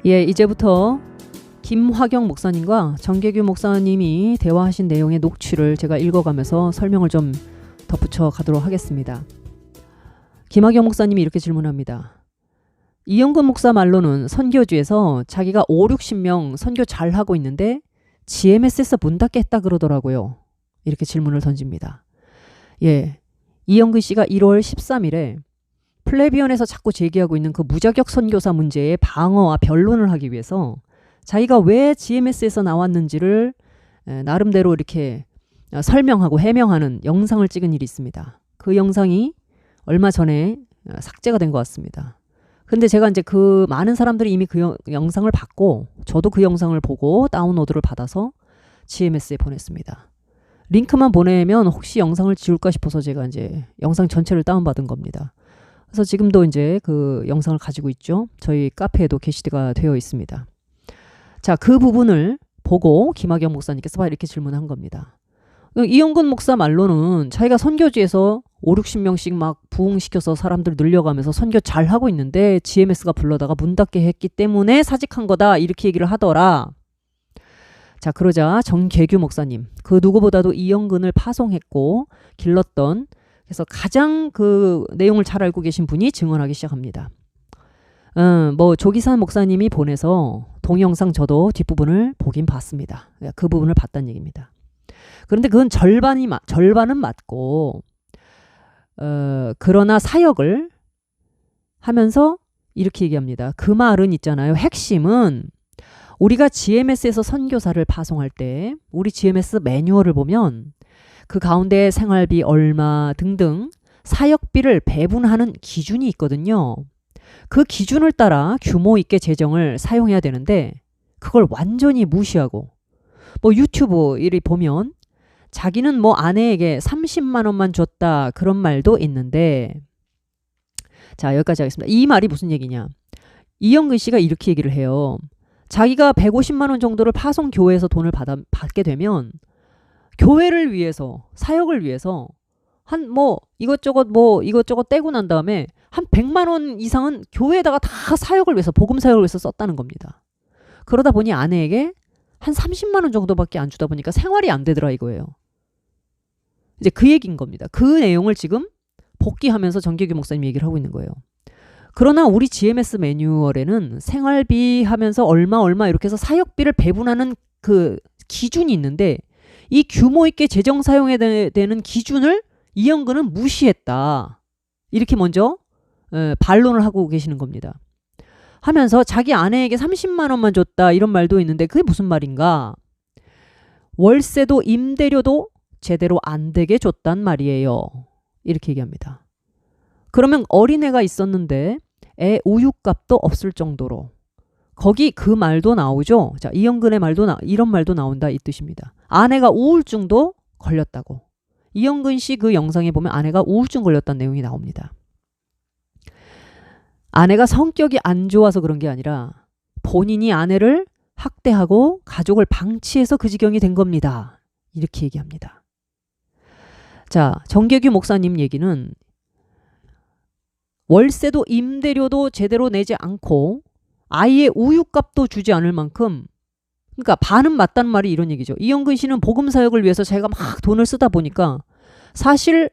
예, 이제부터 김화경 목사님과 정계규 목사님이 대화하신 내용의 녹취를 제가 읽어가면서 설명을 좀 덧붙여 가도록 하겠습니다. 김화경 목사님이 이렇게 질문합니다. 이영근 목사 말로는 선교주에서 자기가 5, 60명 선교 잘하고 있는데 GMS에서 문 닫게 했다 그러더라고요. 이렇게 질문을 던집니다. 예, 이영근 씨가 1월 13일에 플레비언에서 자꾸 제기하고 있는 그 무자격 선교사 문제의 방어와 변론을 하기 위해서 자기가 왜 GMS에서 나왔는지를 나름대로 이렇게 설명하고 해명하는 영상을 찍은 일이 있습니다. 그 영상이 얼마 전에 삭제가 된 것 같습니다. 근데 제가 이제 그 많은 사람들이 이미 그 영상을 봤고 저도 그 영상을 보고 다운로드를 받아서 GMS에 보냈습니다. 링크만 보내면 혹시 영상을 지울까 싶어서 제가 이제 영상 전체를 다운받은 겁니다. 그래서 지금도 이제 그 영상을 가지고 있죠. 저희 카페에도 게시가 되어 있습니다. 자, 그 부분을 보고 김학영 목사님께서 이렇게 질문한 겁니다. 이영근 목사 말로는 자기가 선교지에서 5, 60명씩 막 부흥시켜서 사람들 늘려가면서 선교 잘하고 있는데 GMS가 불러다가 문 닫게 했기 때문에 사직한 거다 이렇게 얘기를 하더라. 자, 그러자 정계규 목사님, 그 누구보다도 이영근을 파송했고 길렀던, 그래서 가장 그 내용을 잘 알고 계신 분이 증언하기 시작합니다. 조기산 목사님이 보내서 동영상 저도 뒷부분을 보긴 봤습니다. 그 부분을 봤다는 얘기입니다. 그런데 그건 절반은 맞고, 그러나 사역을 하면서 이렇게 얘기합니다. 그 말은 있잖아요. 핵심은 우리가 GMS에서 선교사를 파송할 때 우리 GMS 매뉴얼을 보면 그 가운데 생활비 얼마 등등 사역비를 배분하는 기준이 있거든요. 그 기준을 따라 규모 있게 재정을 사용해야 되는데 그걸 완전히 무시하고 유튜브 일이 보면 자기는 아내에게 30만 원만 줬다 그런 말도 있는데, 자, 여기까지 하겠습니다. 이 말이 무슨 얘기냐. 이영근 씨가 이렇게 얘기를 해요. 자기가 150만 원 정도를 파송 교회에서 돈을 받게 되면 교회를 위해서, 사역을 위해서 한 이것저것 떼고 난 다음에 한 100만 원 이상은 교회에다가 다 사역을 위해서, 복음 사역을 위해서 썼다는 겁니다. 그러다 보니 아내에게 한 30만 원 정도밖에 안 주다 보니까 생활이 안 되더라 이거예요. 이제 그 얘기인 겁니다. 그 내용을 지금 복귀하면서 정계규 목사님 얘기를 하고 있는 거예요. 그러나 우리 GMS 매뉴얼에는 생활비 하면서 얼마 이렇게 해서 사역비를 배분하는 그 기준이 있는데 이 규모 있게 재정 사용해야 되는 기준을 이영근은 무시했다. 이렇게 먼저 반론을 하고 계시는 겁니다. 하면서 자기 아내에게 30만 원만 줬다 이런 말도 있는데 그게 무슨 말인가? 월세도 임대료도 제대로 안 되게 줬단 말이에요. 이렇게 얘기합니다. 그러면 어린애가 있었는데 애 우유값도 없을 정도로, 거기 그 말도 나오죠. 자, 이영근의 말도 이런 말도 나온다 이 뜻입니다. 아내가 우울증도 걸렸다고. 이영근 씨 그 영상에 보면 아내가 우울증 걸렸다는 내용이 나옵니다. 아내가 성격이 안 좋아서 그런 게 아니라 본인이 아내를 학대하고 가족을 방치해서 그 지경이 된 겁니다. 이렇게 얘기합니다. 자, 정계규 목사님 얘기는 월세도 임대료도 제대로 내지 않고 아이의 우유값도 주지 않을 만큼, 그러니까 반은 맞다는 말이 이런 얘기죠. 이영근 씨는 복음 사역을 위해서 자기가 막 돈을 쓰다 보니까 사실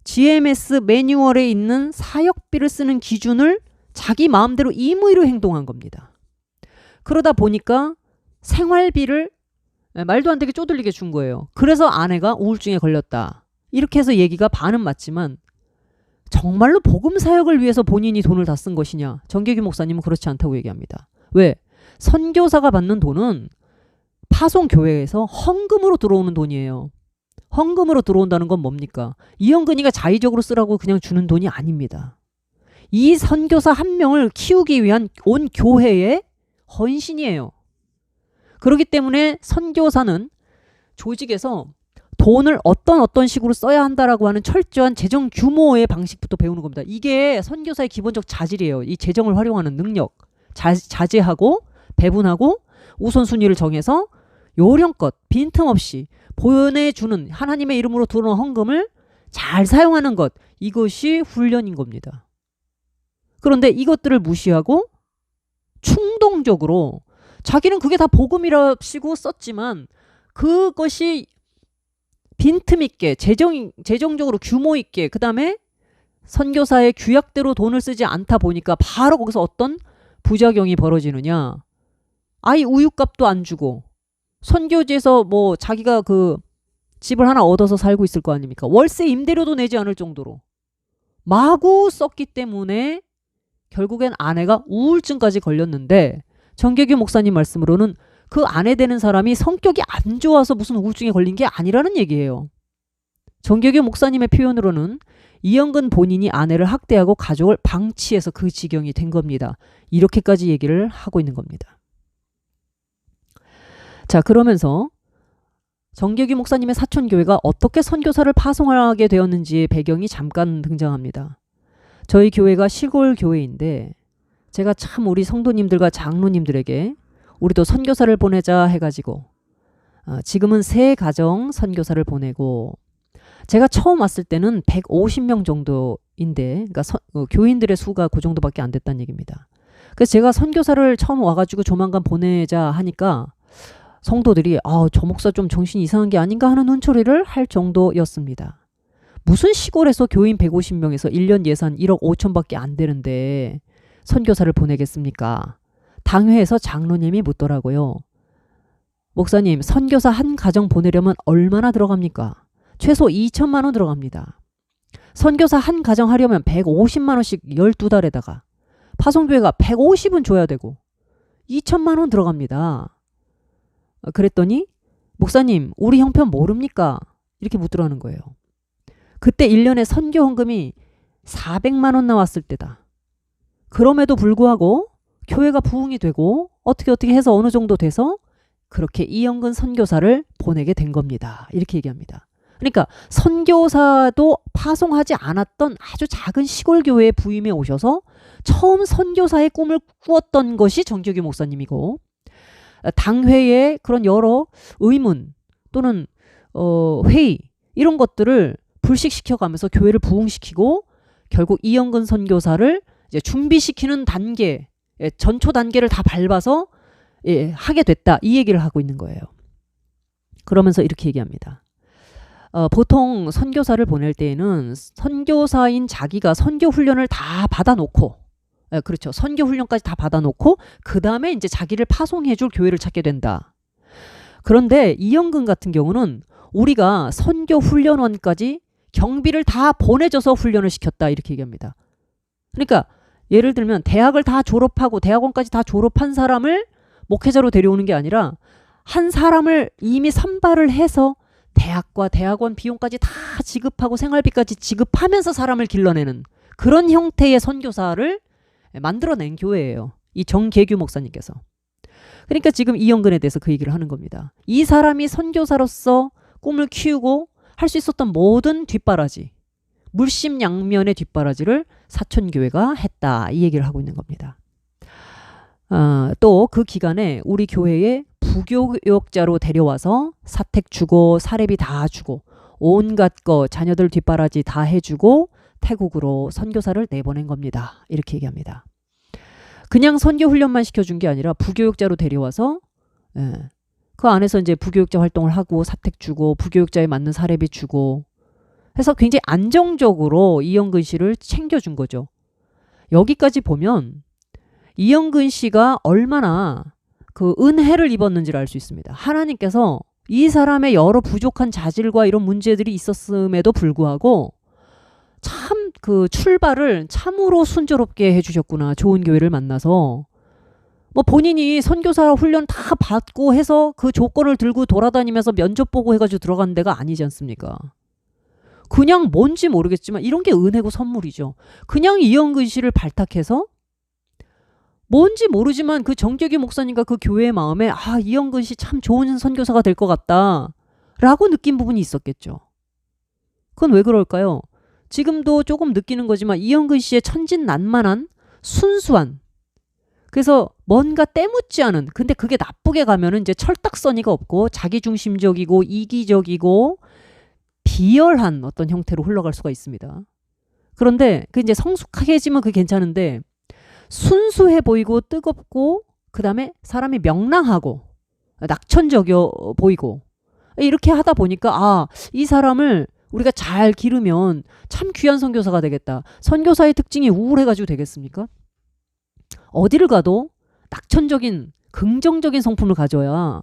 GMS 매뉴얼에 있는 사역비를 쓰는 기준을 자기 마음대로 임의로 행동한 겁니다. 그러다 보니까 생활비를 말도 안 되게 쪼들리게 준 거예요. 그래서 아내가 우울증에 걸렸다. 이렇게 해서 얘기가 반은 맞지만 정말로 복음 사역을 위해서 본인이 돈을 다 쓴 것이냐? 정계규 목사님은 그렇지 않다고 얘기합니다. 왜? 선교사가 받는 돈은 파송교회에서 헌금으로 들어오는 돈이에요. 헌금으로 들어온다는 건 뭡니까? 이영근이가 자의적으로 쓰라고 그냥 주는 돈이 아닙니다. 이 선교사 한 명을 키우기 위한 온 교회의 헌신이에요. 그렇기 때문에 선교사는 조직에서 돈을 어떤 식으로 써야 한다라고 하는 철저한 재정 규모의 방식부터 배우는 겁니다. 이게 선교사의 기본적 자질이에요. 이 재정을 활용하는 능력. 자제하고 배분하고 우선순위를 정해서 요령껏 빈틈없이 보내주는, 하나님의 이름으로 들어오는 헌금을 잘 사용하는 것, 이것이 훈련인 겁니다. 그런데 이것들을 무시하고 충동적으로 자기는 그게 다 복음이라시고 썼지만 그것이 빈틈있게 재정적으로 규모있게 그 다음에 선교사의 규약대로 돈을 쓰지 않다 보니까 바로 거기서 어떤 부작용이 벌어지느냐. 아이 우유값도 안 주고 선교지에서 뭐 자기가 그 집을 하나 얻어서 살고 있을 거 아닙니까? 월세 임대료도 내지 않을 정도로 마구 썼기 때문에 결국엔 아내가 우울증까지 걸렸는데 정계규 목사님 말씀으로는 그 아내 되는 사람이 성격이 안 좋아서 무슨 우울증에 걸린 게 아니라는 얘기예요. 정계규 목사님의 표현으로는 이영근 본인이 아내를 학대하고 가족을 방치해서 그 지경이 된 겁니다. 이렇게까지 얘기를 하고 있는 겁니다. 자, 그러면서 정계규 목사님의 사촌교회가 어떻게 선교사를 파송하게 되었는지의 배경이 잠깐 등장합니다. 저희 교회가 시골 교회인데 제가 참 우리 성도님들과 장로님들에게 우리도 선교사를 보내자 해가지고 지금은 3가정 선교사를 보내고 제가 처음 왔을 때는 150명 정도인데 그러니까 교인들의 수가 그 정도밖에 안 됐다는 얘기입니다. 그래서 제가 선교사를 처음 와가지고 조만간 보내자 하니까 성도들이 저 목사 좀 정신이 이상한 게 아닌가 하는 눈초리를 할 정도였습니다. 무슨 시골에서 교인 150명에서 1년 예산 1억 5천밖에 안 되는데 선교사를 보내겠습니까? 당회에서 장로님이 묻더라고요. 목사님, 선교사 한 가정 보내려면 얼마나 들어갑니까? 최소 2천만 원 들어갑니다. 선교사 한 가정 하려면 150만 원씩 12달에다가 파송교회가 150은 줘야 되고 2천만 원 들어갑니다. 그랬더니 목사님, 우리 형편 모릅니까? 이렇게 묻더라는 거예요. 그때 1년에 선교 헌금이 400만 원 나왔을 때다. 그럼에도 불구하고 교회가 부흥이 되고 어떻게 해서 어느 정도 돼서 그렇게 이영근 선교사를 보내게 된 겁니다. 이렇게 얘기합니다. 그러니까 선교사도 파송하지 않았던 아주 작은 시골 교회에 부임해 오셔서 처음 선교사의 꿈을 꾸었던 것이 정계규 목사님이고 당회의 그런 여러 의문 또는 회의 이런 것들을 불식시켜가면서 교회를 부흥시키고 결국 이영근 선교사를 이제 준비시키는 단계, 전초 단계를 다 밟아서 하게 됐다. 이 얘기를 하고 있는 거예요. 그러면서 이렇게 얘기합니다. 보통 선교사를 보낼 때에는 선교사인 자기가 선교 훈련을 다 받아놓고 그렇죠. 선교 훈련까지 다 받아놓고 그 다음에 이제 자기를 파송해줄 교회를 찾게 된다. 그런데 이영근 같은 경우는 우리가 선교 훈련원까지 경비를 다 보내줘서 훈련을 시켰다. 이렇게 얘기합니다. 그러니까 예를 들면 대학을 다 졸업하고 대학원까지 다 졸업한 사람을 목회자로 데려오는 게 아니라 한 사람을 이미 선발을 해서 대학과 대학원 비용까지 다 지급하고 생활비까지 지급하면서 사람을 길러내는 그런 형태의 선교사를 만들어낸 교회예요. 이 정계규 목사님께서. 그러니까 지금 이영근에 대해서 그 얘기를 하는 겁니다. 이 사람이 선교사로서 꿈을 키우고 할 수 있었던 모든 뒷바라지, 물심양면의 뒷바라지를 사촌교회가 했다. 이 얘기를 하고 있는 겁니다. 또 그 기간에 우리 교회에 부교육자로 데려와서 사택 주고 사례비 다 주고 온갖 거 자녀들 뒷바라지 다 해주고 태국으로 선교사를 내보낸 겁니다. 이렇게 얘기합니다. 그냥 선교 훈련만 시켜준 게 아니라 부교육자로 데려와서 그 안에서 이제 부교육자 활동을 하고 사택 주고 부교육자에 맞는 사례비 주고 해서 굉장히 안정적으로 이영근 씨를 챙겨준 거죠. 여기까지 보면 이영근 씨가 얼마나 그 은혜를 입었는지를 알 수 있습니다. 하나님께서 이 사람의 여러 부족한 자질과 이런 문제들이 있었음에도 불구하고 참 그 출발을 참으로 순조롭게 해주셨구나. 좋은 교회를 만나서 뭐 본인이 선교사 훈련 다 받고 해서 그 조건을 들고 돌아다니면서 면접 보고 해가지고 들어간 데가 아니지 않습니까? 그냥 뭔지 모르겠지만 이런 게 은혜고 선물이죠. 그냥 이영근 씨를 발탁해서 뭔지 모르지만 그 정계규 목사님과 그 교회의 마음에 이영근 씨 참 좋은 선교사가 될 것 같다 라고 느낀 부분이 있었겠죠. 그건 왜 그럴까요? 지금도 조금 느끼는 거지만 이영근 씨의 천진난만한 순수한 그래서 뭔가 때묻지 않은 근데 그게 나쁘게 가면은 이제 철딱서니가 없고 자기중심적이고 이기적이고 비열한 어떤 형태로 흘러갈 수가 있습니다. 그런데 그 이제 성숙하게 해지면 그게 괜찮은데 순수해 보이고 뜨겁고 그 다음에 사람이 명랑하고 낙천적이어 보이고 이렇게 하다 보니까 이 사람을 우리가 잘 기르면 참 귀한 선교사가 되겠다. 선교사의 특징이 우울해가지고 되겠습니까? 어디를 가도 낙천적인 긍정적인 성품을 가져야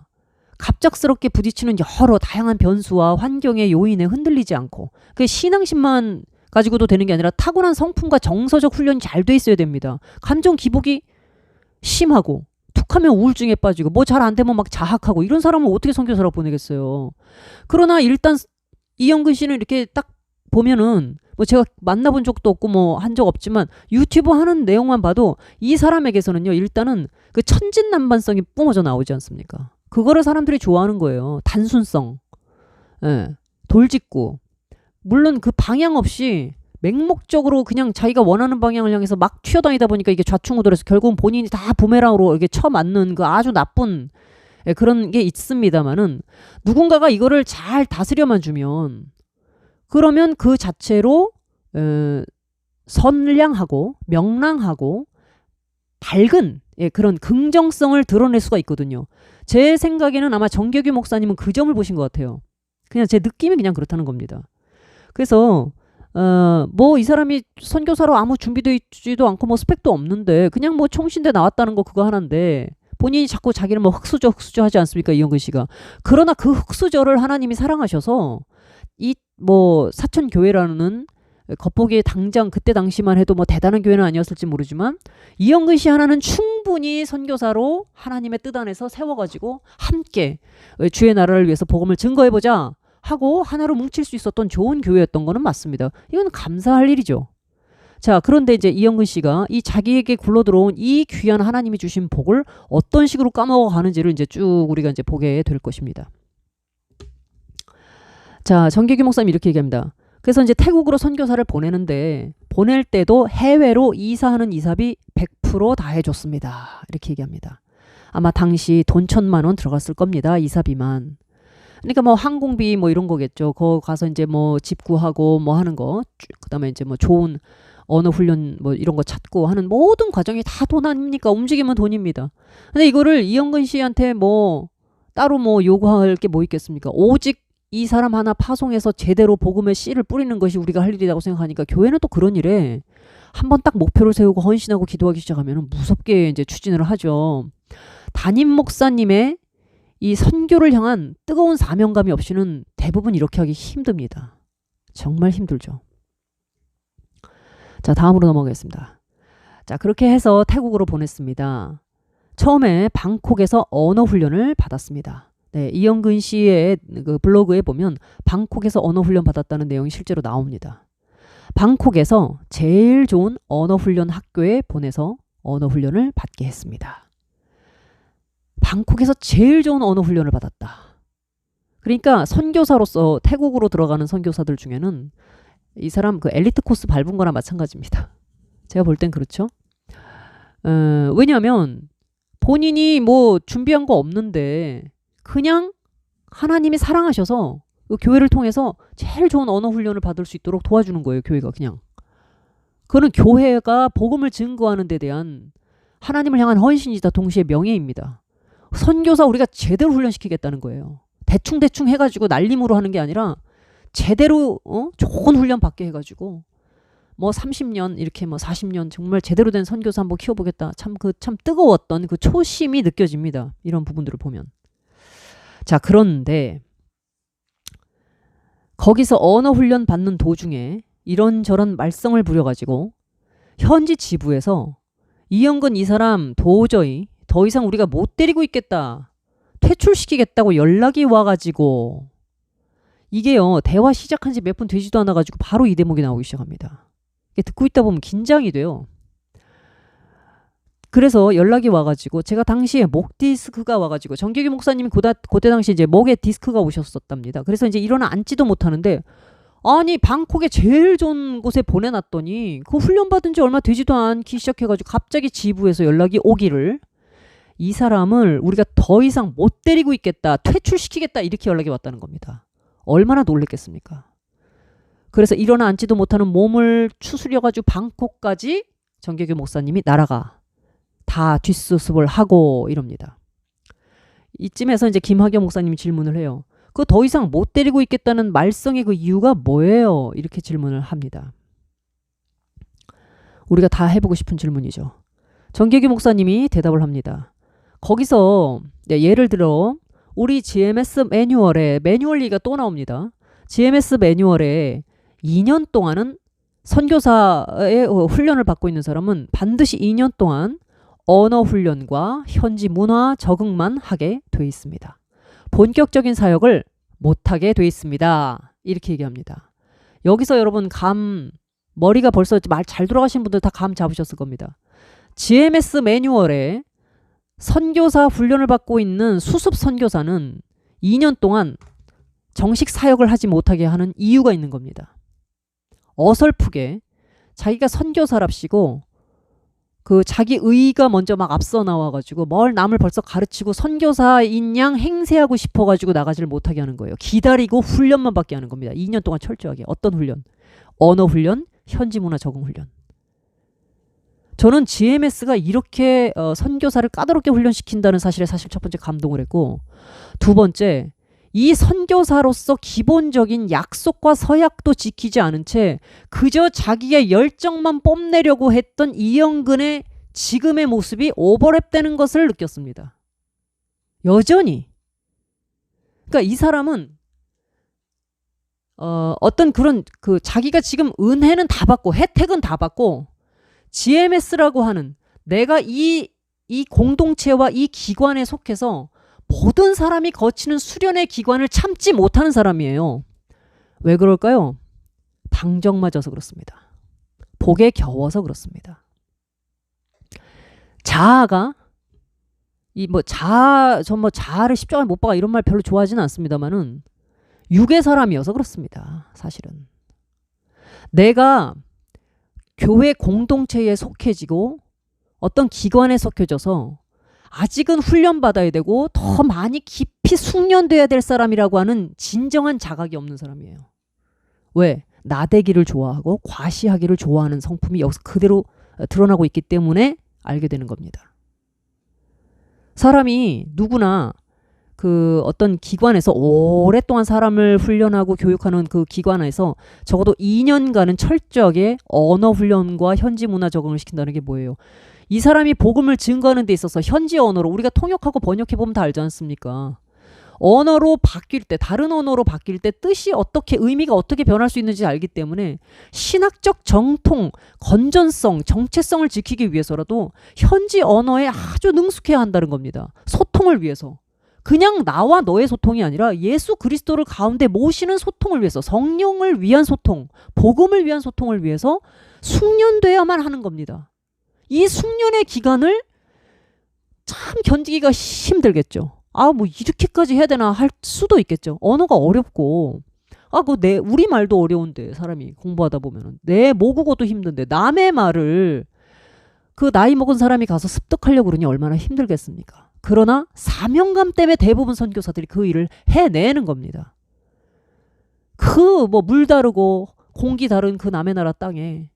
갑작스럽게 부딪히는 여러 다양한 변수와 환경의 요인에 흔들리지 않고 그 신앙심만 가지고도 되는 게 아니라 타고난 성품과 정서적 훈련이 잘 돼 있어야 됩니다. 감정 기복이 심하고 툭하면 우울증에 빠지고 뭐 잘 안 되면 막 자학하고 이런 사람을 어떻게 선교사로 보내겠어요. 그러나 일단 이영근 씨는 이렇게 딱 보면은 뭐 제가 만나본 적도 없고 뭐 한 적 없지만 유튜브 하는 내용만 봐도 이 사람에게서는요 일단은 그 천진난반성이 뿜어져 나오지 않습니까? 그거를 사람들이 좋아하는 거예요. 단순성, 예, 돌직구. 물론 그 방향 없이 맹목적으로 그냥 자기가 원하는 방향을 향해서 막 튀어다니다 보니까 이게 좌충우돌해서 결국은 본인이 다 부메랑으로 이렇게 쳐맞는 그 아주 나쁜 그런 게 있습니다만은 누군가가 이거를 잘 다스려만 주면 그러면 그 자체로 선량하고 명랑하고 밝은 그런 긍정성을 드러낼 수가 있거든요. 제 생각에는 아마 정계규 목사님은 그 점을 보신 것 같아요. 그냥 제 느낌이 그냥 그렇다는 겁니다. 그래서 뭐 이 사람이 선교사로 아무 준비되어 있지도 않고 뭐 스펙도 없는데 그냥 뭐 총신대 나왔다는 거 그거 하나인데 본인이 자꾸 자기는 뭐 흑수저 하지 않습니까? 이영근 씨가. 그러나 그 흑수저를 하나님이 사랑하셔서 이 뭐 사천교회라는 겉보기에 당장 그때 당시만 해도 뭐 대단한 교회는 아니었을지 모르지만 이영근 씨 하나는 충분히 선교사로 하나님의 뜻 안에서 세워가지고 함께 주의 나라를 위해서 복음을 증거해보자 하고 하나로 뭉칠 수 있었던 좋은 교회였던 거는 맞습니다. 이건 감사할 일이죠. 자, 그런데 이제 이영근 씨가 이 자기에게 굴러들어온 이 귀한 하나님이 주신 복을 어떤 식으로 까먹어 가는지를 이제 쭉 우리가 이제 보게 될 것입니다. 자, 정계규 목사님 이렇게 얘기합니다. 그래서 이제 태국으로 선교사를 보내는데 보낼 때도 해외로 이사하는 이사비 100% 다 해줬습니다. 이렇게 얘기합니다. 아마 당시 돈 1,000만 원 들어갔을 겁니다. 이사비만. 그러니까 뭐 항공비 뭐 이런 거겠죠. 거 가서 이제 뭐 집 구하고 뭐 하는 거, 그다음에 이제 뭐 좋은 언어 훈련 뭐 이런 거 찾고 하는 모든 과정이 다 돈 아닙니까? 움직이면 돈입니다. 근데 이거를 이영근 씨한테 뭐 따로 뭐 요구할 게 뭐 있겠습니까? 오직 이 사람 하나 파송해서 제대로 복음의 씨를 뿌리는 것이 우리가 할 일이라고 생각하니까 교회는 또 그런 일에 한번 딱 목표를 세우고 헌신하고 기도하기 시작하면 무섭게 이제 추진을 하죠. 담임 목사님의 이 선교를 향한 뜨거운 사명감이 없이는 대부분 이렇게 하기 힘듭니다. 정말 힘들죠. 자, 다음으로 넘어가겠습니다. 자, 그렇게 해서 태국으로 보냈습니다. 처음에 방콕에서 언어 훈련을 받았습니다. 네, 이영근 씨의 그 블로그에 보면 방콕에서 언어 훈련 받았다는 내용이 실제로 나옵니다. 방콕에서 제일 좋은 언어 훈련 학교에 보내서 언어 훈련을 받게 했습니다. 방콕에서 제일 좋은 언어 훈련을 받았다. 그러니까 선교사로서 태국으로 들어가는 선교사들 중에는 이 사람 그 엘리트 코스 밟은 거나 마찬가지입니다. 제가 볼 땐 그렇죠. 왜냐하면 본인이 뭐 준비한 거 없는데 그냥 하나님이 사랑하셔서 그 교회를 통해서 제일 좋은 언어 훈련을 받을 수 있도록 도와주는 거예요. 교회가 그냥. 그거는 교회가 복음을 증거하는 데 대한 하나님을 향한 헌신이다. 동시에 명예입니다. 선교사 우리가 제대로 훈련시키겠다는 거예요. 대충 해가지고 날림으로 하는 게 아니라 제대로 좋은 훈련 받게 해가지고 뭐 30년 이렇게 뭐 40년 정말 제대로 된 선교사 한번 키워보겠다. 참 뜨거웠던 그 초심이 느껴집니다. 이런 부분들을 보면. 자, 그런데 거기서 언어 훈련 받는 도중에 이런저런 말썽을 부려가지고 현지 지부에서 이영근 이 사람 도저히 더 이상 우리가 못 데리고 있겠다. 퇴출시키겠다고 연락이 와가지고 이게요. 대화 시작한 지 몇 분 되지도 않아가지고 바로 이 대목이 나오기 시작합니다. 듣고 있다 보면 긴장이 돼요. 그래서 연락이 와가지고 제가 당시에 목 디스크가 와가지고 정계규 목사님이 그때 당시 이제 목에 디스크가 오셨었답니다. 그래서 이제 일어나 앉지도 못하는데 아니 방콕에 제일 좋은 곳에 보내놨더니 그 훈련받은 지 얼마 되지도 않기 시작해가지고 갑자기 지부에서 연락이 오기를 이 사람을 우리가 더 이상 못 데리고 있겠다. 퇴출시키겠다. 이렇게 연락이 왔다는 겁니다. 얼마나 놀랬겠습니까? 그래서 일어나 앉지도 못하는 몸을 추스려가지고 방콕까지 정계규 목사님이 날아가 다 뒷수습을 하고 이럽니다. 이쯤에서 이제 김학여 목사님이 질문을 해요. 그 더 이상 못 데리고 있겠다는 말썽의 그 이유가 뭐예요? 이렇게 질문을 합니다. 우리가 다 해보고 싶은 질문이죠. 정계규 목사님이 대답을 합니다. 거기서 예를 들어 우리 GMS 매뉴얼에 매뉴얼 얘기가 또 나옵니다. GMS 매뉴얼에 2년 동안은 선교사의 훈련을 받고 있는 사람은 반드시 2년 동안 언어 훈련과 현지 문화 적응만 하게 돼 있습니다. 본격적인 사역을 못하게 돼 있습니다. 이렇게 얘기합니다. 여기서 여러분 머리가 벌써 말 잘 돌아가신 분들 다 감 잡으셨을 겁니다. GMS 매뉴얼에 선교사 훈련을 받고 있는 수습 선교사는 2년 동안 정식 사역을 하지 못하게 하는 이유가 있는 겁니다. 어설프게 자기가 선교사랍시고 그 자기 의의가 먼저 막 앞서 나와가지고 뭘 남을 벌써 가르치고 선교사인 양 행세하고 싶어가지고 나가지를 못하게 하는 거예요. 기다리고 훈련만 받게 하는 겁니다. 2년 동안 철저하게. 어떤 훈련? 언어 훈련, 현지 문화 적응 훈련. 저는 GMS가 이렇게 선교사를 까다롭게 훈련시킨다는 사실에 사실 첫 번째 감동을 했고, 두 번째 이 선교사로서 기본적인 약속과 서약도 지키지 않은 채 그저 자기의 열정만 뽐내려고 했던 이영근의 지금의 모습이 오버랩되는 것을 느꼈습니다. 여전히. 그러니까 이 사람은 어떤 그런 자기가 지금 은혜는 다 받고 혜택은 다 받고 GMS라고 하는 내가 이 공동체와 이 기관에 속해서 모든 사람이 거치는 수련의 기관을 참지 못하는 사람이에요. 왜 그럴까요? 방정 맞아서 그렇습니다. 복에 겨워서 그렇습니다. 자아가 자아를 십자가에 못 박아 이런 말 별로 좋아하지는 않습니다만은 육의 사람이어서 그렇습니다. 사실은 내가 교회 공동체에 속해지고 어떤 기관에 속해져서 아직은 훈련받아야 되고 더 많이 깊이 숙련돼야 될 사람이라고 하는 진정한 자각이 없는 사람이에요. 왜? 나대기를 좋아하고 과시하기를 좋아하는 성품이 여기서 그대로 드러나고 있기 때문에 알게 되는 겁니다. 사람이 누구나 그 어떤 기관에서 오랫동안 사람을 훈련하고 교육하는 그 기관에서 적어도 2년간은 철저하게 언어 훈련과 현지 문화 적응을 시킨다는 게 뭐예요? 이 사람이 복음을 증거하는 데 있어서 현지 언어로 우리가 통역하고 번역해보면 다 알지 않습니까? 언어로 바뀔 때, 다른 언어로 바뀔 때 뜻이 어떻게, 의미가 어떻게 변할 수 있는지 알기 때문에 신학적 정통, 건전성, 정체성을 지키기 위해서라도 현지 언어에 아주 능숙해야 한다는 겁니다. 소통을 위해서. 그냥 나와 너의 소통이 아니라 예수 그리스도를 가운데 모시는 소통을 위해서, 성령을 위한 소통, 복음을 위한 소통을 위해서 숙련돼야만 하는 겁니다. 이 숙련의 기간을 참 견디기가 힘들겠죠. 뭐 이렇게까지 해야 되나 할 수도 있겠죠. 언어가 어렵고, 우리말도 어려운데 사람이 공부하다 보면은 내 모국어도 힘든데 남의 말을 그 나이 먹은 사람이 가서 습득하려고 그러니 얼마나 힘들겠습니까? 그러나 사명감 때문에 대부분 선교사들이 그 일을 해내는 겁니다. 물 다르고 공기 다른 그 남의 나라 땅에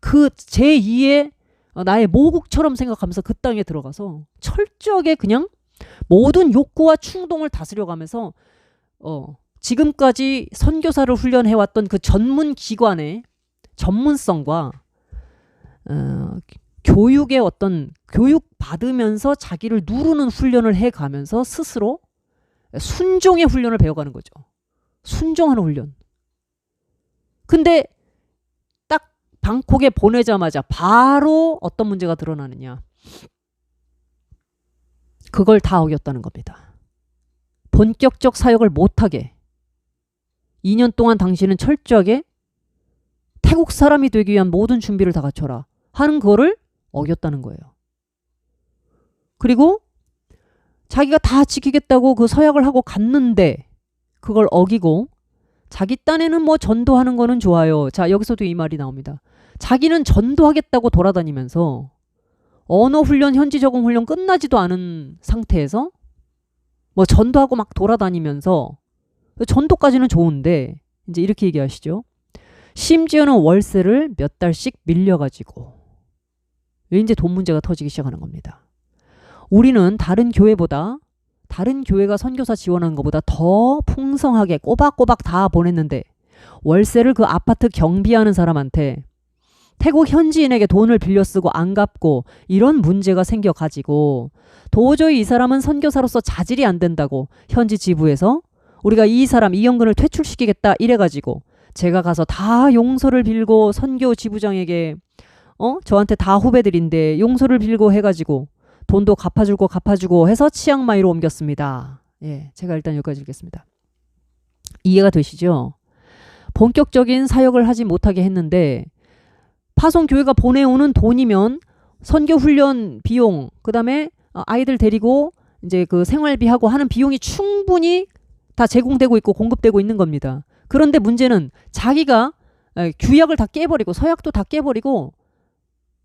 그 제2의 나의 모국처럼 생각하면서 그 땅에 들어가서 철저하게 그냥 모든 욕구와 충동을 다스려가면서 지금까지 선교사를 훈련해왔던 그 전문 기관의 전문성과 교육의 어떤 교육받으면서 자기를 누르는 훈련을 해가면서 스스로 순종의 훈련을 배워가는 거죠. 순종하는 훈련. 근데 딱 방콕에 보내자마자 바로 어떤 문제가 드러나느냐. 그걸 다 어겼다는 겁니다. 본격적 사역을 못하게 2년 동안 당신은 철저하게 태국 사람이 되기 위한 모든 준비를 다 갖춰라 하는 거를 어겼다는 거예요. 그리고 자기가 다 지키겠다고 그 서약을 하고 갔는데 그걸 어기고 자기 딴에는 전도하는 거는 좋아요. 자, 여기서도 이 말이 나옵니다. 자기는 전도하겠다고 돌아다니면서 언어 훈련, 현지 적응 훈련 끝나지도 않은 상태에서 전도하고 막 돌아다니면서 전도까지는 좋은데 이제 이렇게 얘기하시죠. 심지어는 월세를 몇 달씩 밀려가지고 왜 이제 돈 문제가 터지기 시작하는 겁니다. 우리는 다른 교회보다 다른 교회가 선교사 지원하는 것보다 더 풍성하게 꼬박꼬박 다 보냈는데 월세를 그 아파트 경비하는 사람한테 태국 현지인에게 돈을 빌려 쓰고 안 갚고 이런 문제가 생겨가지고 도저히 이 사람은 선교사로서 자질이 안 된다고 현지 지부에서 우리가 이 사람 이영근을 퇴출시키겠다 이래가지고 제가 가서 다 용서를 빌고 선교 지부장에게 저한테 다 후배들인데 용서를 빌고 해가지고 돈도 갚아주고 해서 치앙마이로 옮겼습니다. 예, 제가 일단 여기까지 읽겠습니다. 이해가 되시죠? 본격적인 사역을 하지 못하게 했는데 파송교회가 보내오는 돈이면 선교훈련 비용, 그 다음에 아이들 데리고 이제 그 생활비하고 하는 비용이 충분히 다 제공되고 있고 공급되고 있는 겁니다. 그런데 문제는 자기가 규약을 다 깨버리고 서약도 다 깨버리고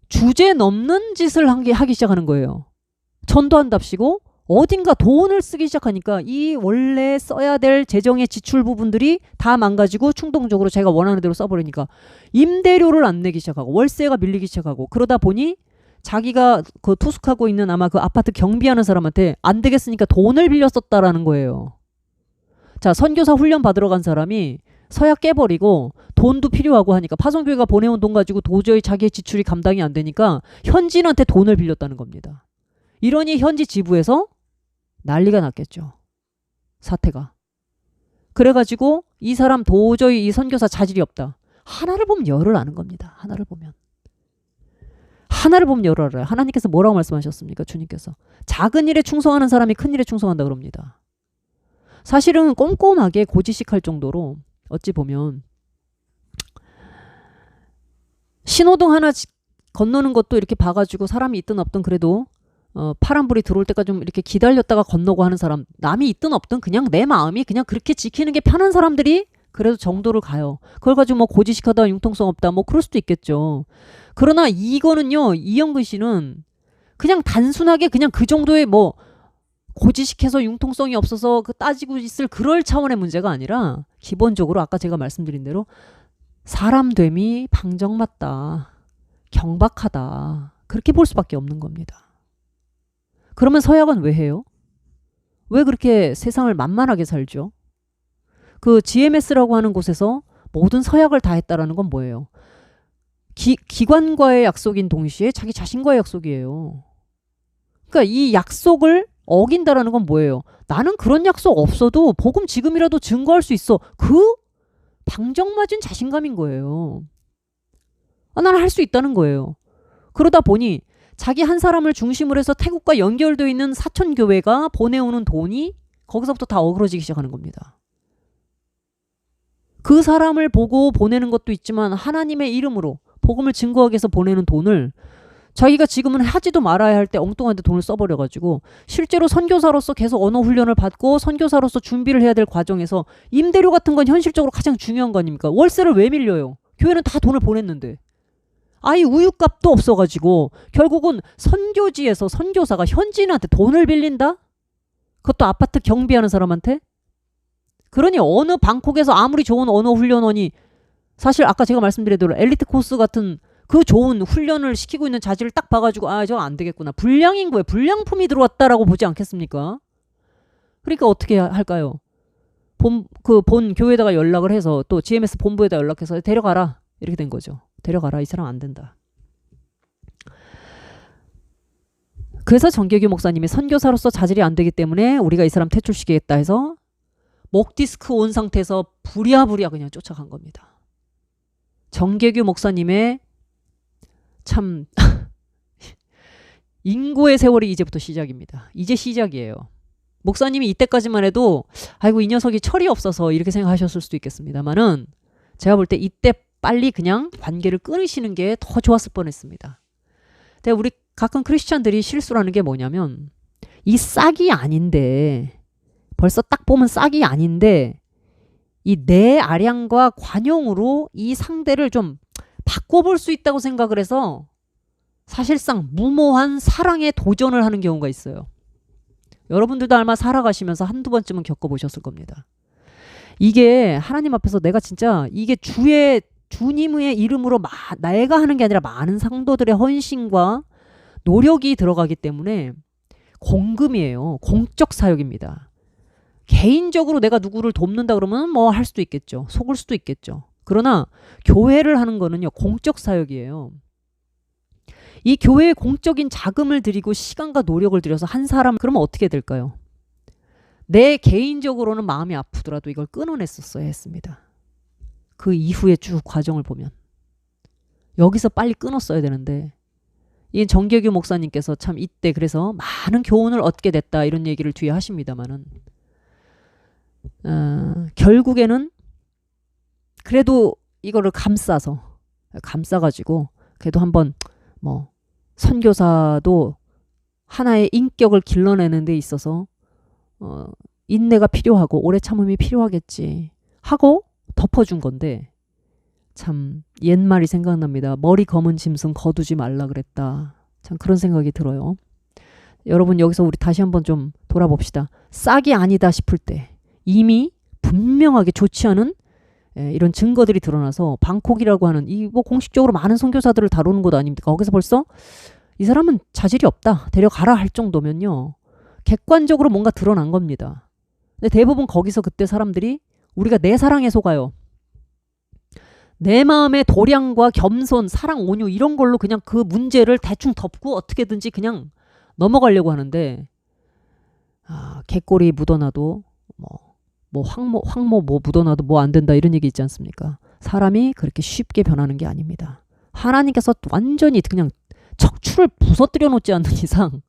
주제 넘는 짓을 하기 시작하는 거예요. 전도한답시고 어딘가 돈을 쓰기 시작하니까 이 원래 써야 될 재정의 지출 부분들이 다 망가지고 충동적으로 제가 원하는 대로 써버리니까 임대료를 안 내기 시작하고 월세가 밀리기 시작하고 그러다 보니 자기가 그 투숙하고 있는 아마 그 아파트 경비하는 사람한테 안 되겠으니까 돈을 빌려 썼다라는 거예요. 자, 선교사 훈련 받으러 간 사람이 서약 깨버리고 돈도 필요하고 하니까 파송교회가 보내온 돈 가지고 도저히 자기의 지출이 감당이 안 되니까 현지인한테 돈을 빌렸다는 겁니다. 이러니 현지 지부에서 난리가 났겠죠. 사태가. 그래가지고 이 사람 도저히 이 선교사 자질이 없다. 하나를 보면 열을 아는 겁니다. 하나를 보면 열을 알아요. 하나님께서 뭐라고 말씀하셨습니까? 주님께서. 작은 일에 충성하는 사람이 큰 일에 충성한다 그럽니다. 사실은 꼼꼼하게 고지식할 정도로 어찌 보면 신호등 하나 건너는 것도 이렇게 봐가지고 사람이 있든 없든 그래도 파란불이 들어올 때까지 좀 이렇게 기다렸다가 건너고 하는 사람, 남이 있든 없든 그냥 내 마음이 그냥 그렇게 지키는 게 편한 사람들이 그래도 정도를 가요. 그걸 가지고 뭐 고지식하다 융통성 없다 뭐 그럴 수도 있겠죠. 그러나 이거는요, 이영근 씨는 그냥 단순하게 그냥 그 정도의 뭐 고지식해서 융통성이 없어서 그 따지고 있을 그럴 차원의 문제가 아니라 기본적으로 아까 제가 말씀드린 대로 사람됨이 방정맞다, 경박하다 그렇게 볼 수밖에 없는 겁니다. 그러면 서약은 왜 해요? 왜 그렇게 세상을 만만하게 살죠? 그 GMS라고 하는 곳에서 모든 서약을 다 했다라는 건 뭐예요? 기관과의 약속인 동시에 자기 자신과의 약속이에요. 그러니까 이 약속을 어긴다라는 건 뭐예요? 나는 그런 약속 없어도 복음 지금이라도 증거할 수 있어. 그 방정맞은 자신감인 거예요. 나는 할 수 있다는 거예요. 그러다 보니 자기 한 사람을 중심으로 해서 태국과 연결되어 있는 사천교회가 보내오는 돈이 거기서부터 다 어그러지기 시작하는 겁니다. 그 사람을 보고 보내는 것도 있지만 하나님의 이름으로 복음을 증거하기 위해서 보내는 돈을 자기가 지금은 하지도 말아야 할 때 엉뚱한 데 돈을 써버려가지고 실제로 선교사로서 계속 언어 훈련을 받고 선교사로서 준비를 해야 될 과정에서 임대료 같은 건 현실적으로 가장 중요한 거 아닙니까? 월세를 왜 밀려요? 교회는 다 돈을 보냈는데. 아이 우유값도 없어가지고 결국은 선교지에서 선교사가 현지인한테 돈을 빌린다? 그것도 아파트 경비하는 사람한테? 그러니 어느 방콕에서 아무리 좋은 언어 훈련원이 사실 아까 제가 말씀드린 대로 엘리트 코스 같은 그 좋은 훈련을 시키고 있는 자질을 딱 봐가지고 저거 안 되겠구나. 불량인 거예요. 불량품이 들어왔다라고 보지 않겠습니까? 그러니까 어떻게 할까요? 본 교회에다가 연락을 해서 또 GMS 본부에다 연락해서 데려가라. 이렇게 된 거죠. 데려가라. 이 사람 안 된다. 그래서 정계규 목사님이 선교사로서 자질이 안 되기 때문에 우리가 이 사람 퇴출시키겠다 해서 목 디스크 온 상태에서 부랴부랴 그냥 쫓아간 겁니다. 정계규 목사님의 참 인고의 세월이 이제부터 시작입니다. 이제 시작이에요. 목사님이 이때까지만 해도 아이고 이 녀석이 철이 없어서 이렇게 생각하셨을 수도 있겠습니다만은 제가 볼 때 이때 빨리 그냥 관계를 끊으시는 게 더 좋았을 뻔했습니다. 근데 우리 가끔 크리스찬들이 실수라는 게 뭐냐면 이 싹이 아닌데 벌써 딱 보면 싹이 아닌데 이 내 아량과 관용으로 이 상대를 좀 바꿔볼 수 있다고 생각을 해서 사실상 무모한 사랑에 도전을 하는 경우가 있어요. 여러분들도 아마 살아가시면서 한두 번쯤은 겪어보셨을 겁니다. 이게 하나님 앞에서 내가 진짜 이게 주님의 이름으로 내가 하는 게 아니라 많은 성도들의 헌신과 노력이 들어가기 때문에 공금이에요. 공적 사역입니다. 개인적으로 내가 누구를 돕는다 그러면 뭐 할 수도 있겠죠. 속을 수도 있겠죠. 그러나 교회를 하는 거는요, 공적 사역이에요. 이 교회에 공적인 자금을 들이고 시간과 노력을 들여서 한 사람, 그러면 어떻게 될까요? 내 개인적으로는 마음이 아프더라도 이걸 끊어냈었어야 했습니다. 그 이후에 쭉 과정을 보면. 여기서 빨리 끊었어야 되는데, 이 정계규 목사님께서 참 이때 그래서 많은 교훈을 얻게 됐다 이런 얘기를 뒤에 하십니다만은 결국에는 그래도 이거를 감싸가지고 그래도 한번 뭐 선교사도 하나의 인격을 길러내는 데 있어서 인내가 필요하고 오래 참음이 필요하겠지 하고 덮어준 건데, 참 옛말이 생각납니다. 머리 검은 짐승 거두지 말라 그랬다. 참 그런 생각이 들어요. 여러분, 여기서 우리 다시 한번 좀 돌아봅시다. 싹이 아니다 싶을 때 이미 분명하게 좋지 않은 이런 증거들이 드러나서 방콕이라고 하는 이 뭐 공식적으로 많은 선교사들을 다루는 곳 아닙니까? 거기서 벌써 이 사람은 자질이 없다, 데려가라 할 정도면요, 객관적으로 뭔가 드러난 겁니다. 근데 대부분 거기서 그때 사람들이 우리가 내 사랑에 속아요. 내 마음의 도량과 겸손, 사랑, 온유 이런 걸로 그냥 그 문제를 대충 덮고 어떻게든지 그냥 넘어가려고 하는데, 개꼬리 묻어놔도 황모 뭐 묻어놔도 뭐 안 된다 이런 얘기 있지 않습니까? 사람이 그렇게 쉽게 변하는 게 아닙니다. 하나님께서 완전히 그냥 척추를 부서뜨려 놓지 않는 이상,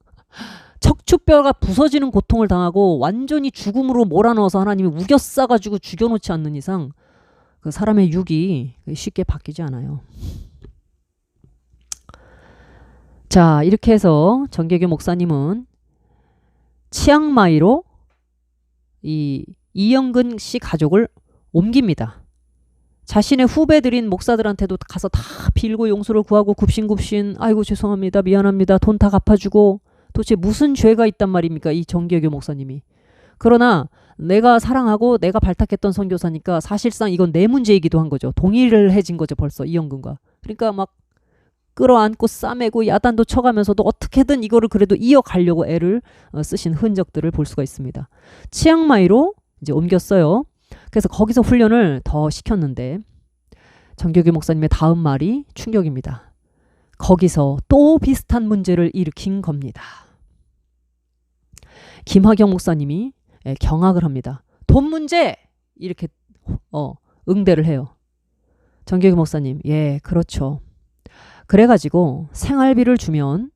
척추뼈가 부서지는 고통을 당하고 완전히 죽음으로 몰아넣어서 하나님이 우겨 싸가지고 죽여놓지 않는 이상 그 사람의 육이 쉽게 바뀌지 않아요. 자, 이렇게 해서 정계규 목사님은 치앙마이로 이 이영근 씨 가족을 옮깁니다. 자신의 후배들인 목사들한테도 가서 다 빌고 용서를 구하고 굽신굽신 아이고 죄송합니다, 미안합니다, 돈 다 갚아주고, 도대체 무슨 죄가 있단 말입니까 이 정계규 목사님이. 그러나 내가 사랑하고 내가 발탁했던 선교사니까 사실상 이건 내 문제이기도 한 거죠. 동의를 해진 거죠 벌써 이영근과. 그러니까 막 끌어안고 싸매고 야단도 쳐가면서도 어떻게든 이거를 그래도 이어가려고 애를 쓰신 흔적들을 볼 수가 있습니다. 치앙마이로 이제 옮겼어요. 그래서 거기서 훈련을 더 시켰는데 정계규 목사님의 다음 말이 충격입니다. 거기서 또 비슷한 문제를 일으킨 겁니다. 김화경 목사님이 경악을 합니다. 돈 문제! 이렇게 응대를 해요. 정계규 목사님, 예, 그렇죠. 그래가지고 생활비를 주면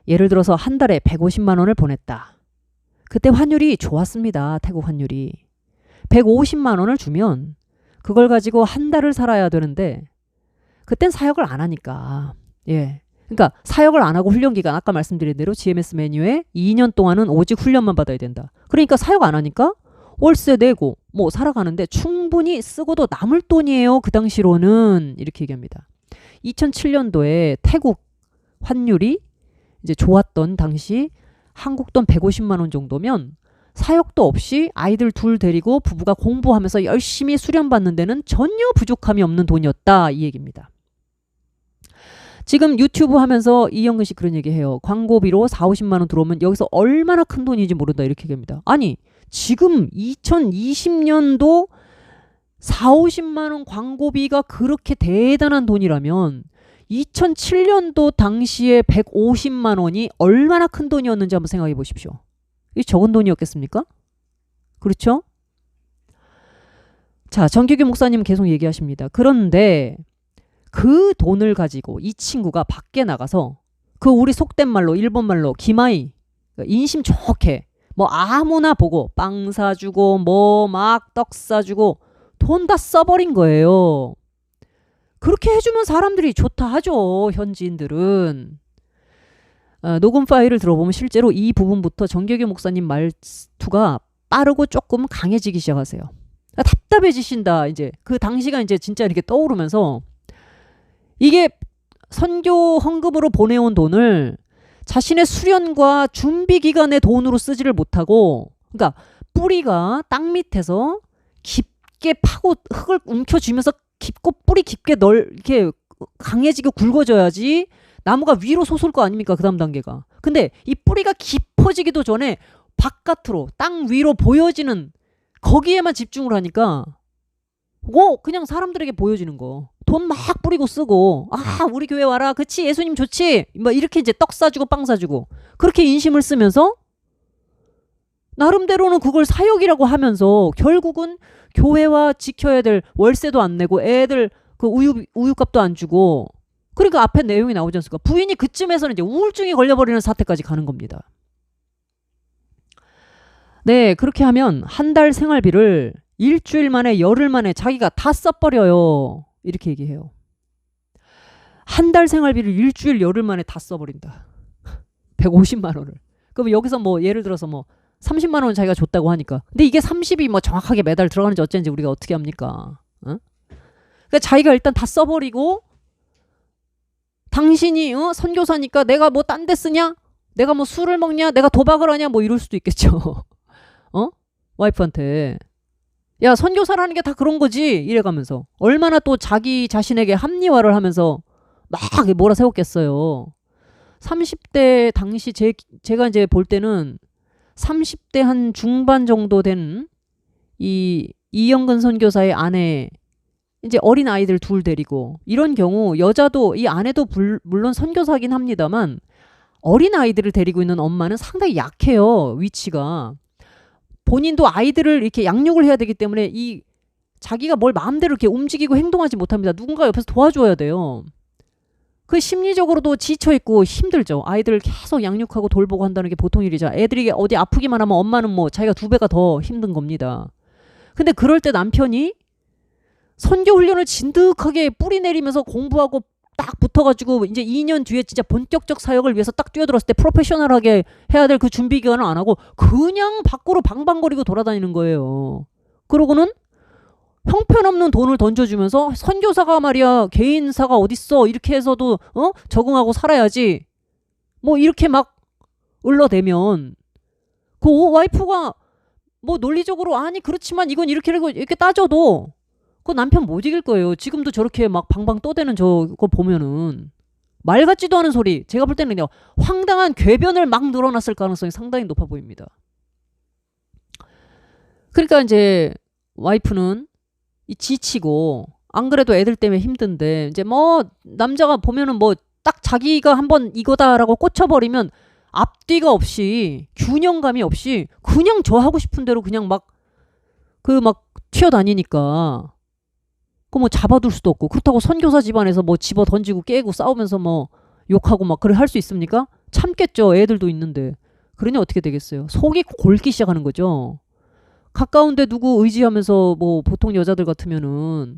예를 들어서 한 달에 150만 원을 보냈다. 그때 환율이 좋았습니다. 태국 환율이. 150만 원을 주면 그걸 가지고 한 달을 살아야 되는데 그땐 사역을 안 하니까. 예. 그러니까 사역을 안 하고 훈련 기간, 아까 말씀드린 대로 GMS 메뉴에 2년 동안은 오직 훈련만 받아야 된다. 그러니까 사역 안 하니까 월세 내고 뭐 살아가는데 충분히 쓰고도 남을 돈이에요. 그 당시로는. 이렇게 얘기합니다. 2007년도에 태국 환율이 이제 좋았던 당시 한국 돈 150만 원 정도면 사역도 없이 아이들 둘 데리고 부부가 공부하면서 열심히 수련받는 데는 전혀 부족함이 없는 돈이었다. 이 얘기입니다. 지금 유튜브 하면서 이영근 씨 그런 얘기해요. 광고비로 40~50만 원 들어오면 여기서 얼마나 큰 돈인지 모른다. 이렇게 얘기합니다. 아니 지금 2020년도 40~50만 원 광고비가 그렇게 대단한 돈이라면 2007년도 당시에 150만 원이 얼마나 큰 돈이었는지 한번 생각해 보십시오. 이게 적은 돈이었겠습니까? 그렇죠? 자, 정규규 목사님 계속 얘기하십니다. 그런데 그 돈을 가지고 이 친구가 밖에 나가서 그 우리 속된 말로 일본 말로 기마이, 인심 좋게 뭐 아무나 보고 빵 사주고 뭐 막 떡 사주고 돈 다 써버린 거예요. 그렇게 해주면 사람들이 좋다 하죠. 현지인들은. 녹음 파일을 들어보면 실제로 이 부분부터 정계규 목사님 말투가 빠르고 조금 강해지기 시작하세요. 답답해지신다. 이제 그 당시가 이제 진짜 이렇게 떠오르면서 이게 선교 헌금으로 보내온 돈을 자신의 수련과 준비 기간의 돈으로 쓰지를 못하고, 그러니까 뿌리가 땅 밑에서 깊게 파고 흙을 움켜쥐면서 깊고 뿌리 깊게 이렇게 강해지게 굵어져야지 나무가 위로 솟을 거 아닙니까? 그 다음 단계가. 근데 이 뿌리가 깊어지기도 전에 바깥으로 땅 위로 보여지는 거기에만 집중을 하니까 그냥 사람들에게 보여지는 거. 돈 막 뿌리고 쓰고 우리 교회 와라. 그치 예수님 좋지. 뭐 이렇게 이제 떡 사주고 빵 사주고 그렇게 인심을 쓰면서 나름대로는 그걸 사역이라고 하면서 결국은 교회와 지켜야 될 월세도 안 내고 애들 그 우유값도 안 주고 그러니까 앞에 내용이 나오지 않습니까? 부인이 그쯤에서는 이제 우울증이 걸려버리는 사태까지 가는 겁니다. 네, 그렇게 하면 한 달 생활비를 일주일 만에 열흘 만에 자기가 다 써버려요. 이렇게 얘기해요. 한 달 생활비를 일주일 열흘 만에 다 써버린다. 150만 원을. 그럼 여기서 뭐 예를 들어서 뭐 30만 원 자기가 줬다고 하니까. 근데 이게 30이 뭐 정확하게 매달 들어가는지 어쩐지 우리가 어떻게 합니까? 그러니까 자기가 일단 다 써버리고 당신이 선교사니까 내가 뭐 딴 데 쓰냐? 내가 뭐 술을 먹냐? 내가 도박을 하냐? 뭐 이럴 수도 있겠죠. 와이프한테. 야, 선교사라는 게 다 그런 거지. 이래가면서. 얼마나 또 자기 자신에게 합리화를 하면서 막 몰아세웠겠어요. 30대 당시 제가 이제 볼 때는 30대 한 중반 정도 된 이 이영근 선교사의 아내 이제 어린 아이들 둘 데리고 이런 경우 여자도 이 아내도 물론 선교사긴 합니다만 어린 아이들을 데리고 있는 엄마는 상당히 약해요. 위치가. 본인도 아이들을 이렇게 양육을 해야 되기 때문에 이 자기가 뭘 마음대로 이렇게 움직이고 행동하지 못합니다. 누군가 옆에서 도와줘야 돼요. 그 심리적으로도 지쳐있고 힘들죠. 아이들을 계속 양육하고 돌보고 한다는 게 보통 일이죠. 애들이 어디 아프기만 하면 엄마는 뭐 자기가 2배가 더 힘든 겁니다. 근데 그럴 때 남편이 선교훈련을 진득하게 뿌리 내리면서 공부하고 딱 붙어가지고 이제 2년 뒤에 진짜 본격적 사역을 위해서 딱 뛰어들었을 때 프로페셔널하게 해야 될 그 준비 기간을 안 하고 그냥 밖으로 방방거리고 돌아다니는 거예요. 그러고는 형편없는 돈을 던져주면서 선교사가 말이야 개인사가 어딨어 이렇게 해서도 적응하고 살아야지 뭐 이렇게 막 을러대면 그 와이프가 뭐 논리적으로 아니 그렇지만 이건 이렇게 따져도 그 남편 못 이길 거예요. 지금도 저렇게 막 방방 떠대는 저거 보면은 말 같지도 않은 소리. 제가 볼 때는 그냥 황당한 궤변을 막 늘어났을 가능성이 상당히 높아 보입니다. 그러니까 이제 와이프는 지치고 안 그래도 애들 때문에 힘든데 이제 뭐 남자가 보면은 뭐 딱 자기가 한번 이거다라고 꽂혀버리면 앞뒤가 없이 균형감이 없이 그냥 저 하고 싶은 대로 그냥 막 튀어다니니까 그 뭐 잡아둘 수도 없고 그렇다고 선교사 집안에서 뭐 집어 던지고 깨고 싸우면서 뭐 욕하고 막 그래 할 수 있습니까? 참겠죠. 애들도 있는데. 그러니 어떻게 되겠어요? 속이 골기 시작하는 거죠. 가까운데 누구 의지하면서 뭐 보통 여자들 같으면은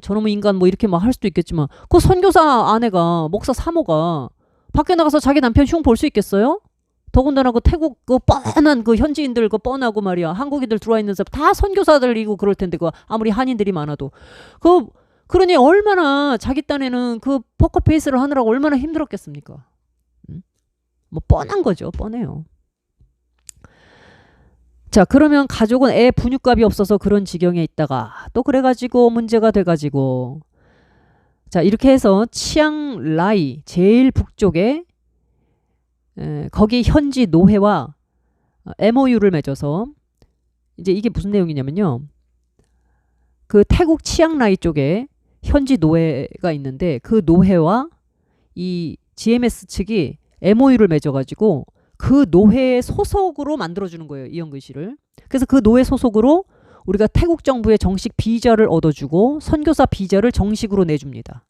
저놈의 인간 뭐 이렇게 막 할 수도 있겠지만 그 선교사 아내가 목사 사모가 밖에 나가서 자기 남편 흉 볼 수 있겠어요? 더군다나 그 태국 그 뻔한 그 현지인들 그 뻔하고 말이야 한국인들 들어와 있는 사람 다 선교사들이고 그럴 텐데 그 아무리 한인들이 많아도 그러니 얼마나 자기 딴에는 그 포커페이스를 하느라고 얼마나 힘들었겠습니까? 뭐 뻔한 거죠. 뻔해요. 자, 그러면 가족은 애 분유값이 없어서 그런 지경에 있다가 또 그래가지고 문제가 돼가지고 자 이렇게 해서 치앙라이 제일 북쪽에 거기 현지 노회와 MOU를 맺어서 이제 이게 무슨 내용이냐면요. 그 태국 치앙라이 쪽에 현지 노회가 있는데 그 노회와 이 GMS 측이 MOU를 맺어가지고 그 노회의 소속으로 만들어주는 거예요. 이영근 씨를. 그래서 그 노회 소속으로 우리가 태국 정부의 정식 비자를 얻어주고 선교사 비자를 정식으로 내줍니다.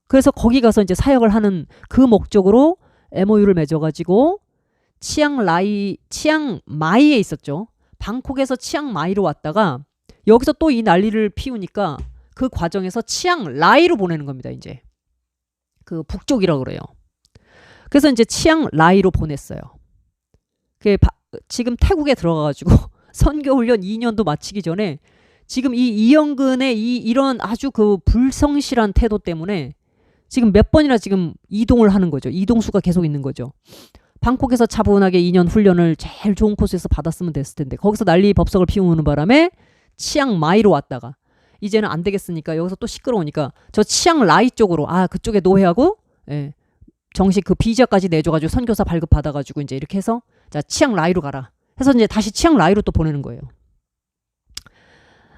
그래서 거기 가서 이제 사역을 하는 그 목적으로 MOU를 맺어가지고 치앙마이에 있었죠. 방콕에서 치앙마이로 왔다가 여기서 또 이 난리를 피우니까 그 과정에서 치앙라이로 보내는 겁니다. 이제 그 북쪽이라고 그래요. 그래서 이제 치앙라이로 보냈어요. 지금 태국에 들어가가지고 선교훈련 2년도 마치기 전에 지금 이 이영근의 이런 아주 그 불성실한 태도 때문에 지금 몇 번이나 지금 이동을 하는 거죠. 이동수가 계속 있는 거죠. 방콕에서 차분하게 2년 훈련을 제일 좋은 코스에서 받았으면 됐을 텐데 거기서 난리 법석을 피우는 바람에 치앙마이로 왔다가 이제는 안 되겠으니까 여기서 또 시끄러우니까 저 치앙 라이 쪽으로 그쪽에 노회하고 예, 정식 그 비자까지 내줘가지고 선교사 발급 받아가지고 이제 이렇게 해서 자 치앙 라이로 가라 해서 이제 다시 치앙 라이로 또 보내는 거예요.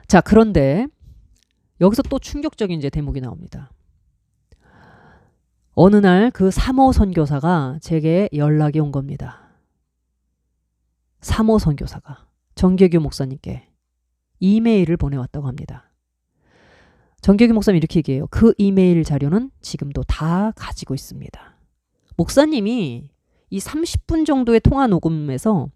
자 그런데 여기서 또 충격적인 이제 대목이 나옵니다. 어느 날 그 3호 선교사가 제게 연락이 온 겁니다. 3호 선교사가 정계규 목사님께 이메일을 보내왔다고 합니다. 정계규 목사님 이렇게 얘기해요. 그 이메일 자료는 지금도 다 가지고 있습니다. 목사님이 이 30분 정도의 통화 녹음에서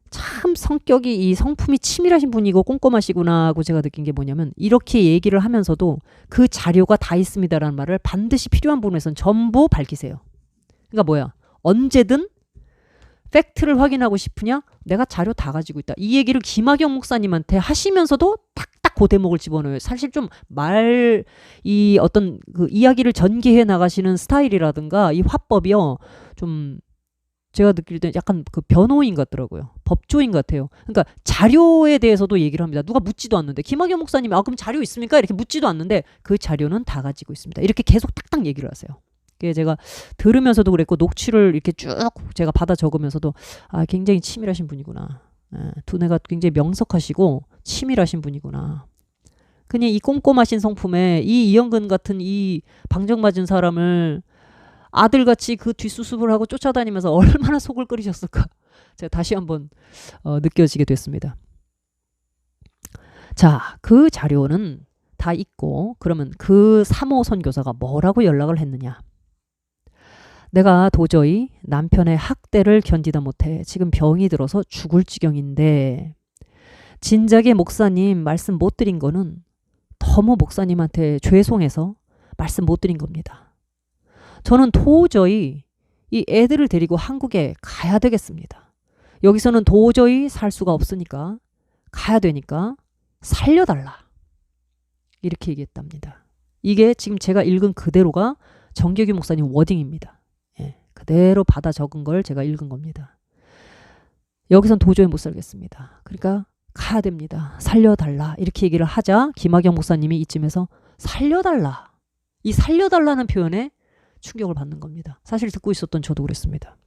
참 성격이 이 성품이 치밀하신 분이고 꼼꼼하시구나 하고 제가 느낀 게 뭐냐면 이렇게 얘기를 하면서도 그 자료가 다 있습니다라는 말을 반드시 필요한 부분에서는 전부 밝히세요. 그러니까 뭐야? 언제든 팩트를 확인하고 싶으냐? 내가 자료 다 가지고 있다. 이 얘기를 김학영 목사님한테 하시면서도 딱딱 그 대목을 집어넣어요. 사실 좀 이 어떤 그 이야기를 전개해 나가시는 스타일이라든가 이 화법이요. 좀 제가 느낄 때 약간 그 변호인 같더라고요. 법조인 같아요. 그러니까 자료에 대해서도 얘기를 합니다. 누가 묻지도 않는데 김학영 목사님이 그럼 자료 있습니까? 이렇게 묻지도 않는데 그 자료는 다 가지고 있습니다. 이렇게 계속 딱딱 얘기를 하세요. 그게 제가 들으면서도 그랬고 녹취를 이렇게 쭉 제가 받아 적으면서도 굉장히 치밀하신 분이구나. 두뇌가 굉장히 명석하시고 치밀하신 분이구나. 그냥 이 꼼꼼하신 성품에 이 이영근 같은 이 방정맞은 사람을 아들같이 그 뒷수습을 하고 쫓아다니면서 얼마나 속을 끓이셨을까. 제가 다시 한번 느껴지게 됐습니다. 자, 그 자료는 다 있고 그러면 그 3호 선교사가 뭐라고 연락을 했느냐. 내가 도저히 남편의 학대를 견디다 못해 지금 병이 들어서 죽을 지경인데 진작에 목사님 말씀 못 드린 거는 너무 목사님한테 죄송해서 말씀 못 드린 겁니다. 저는 도저히 이 애들을 데리고 한국에 가야 되겠습니다. 여기서는 도저히 살 수가 없으니까 가야 되니까 살려달라. 이렇게 얘기했답니다. 이게 지금 제가 읽은 그대로가 정계규 목사님 워딩입니다. 그대로 받아 적은 걸 제가 읽은 겁니다. 여기선 도저히 못 살겠습니다. 그러니까 가야 됩니다. 살려달라. 이렇게 얘기를 하자 김학영 목사님이 이쯤에서 살려달라. 이 살려달라는 표현에 충격을 받는 겁니다. 사실 듣고 있었던 저도 그랬습니다.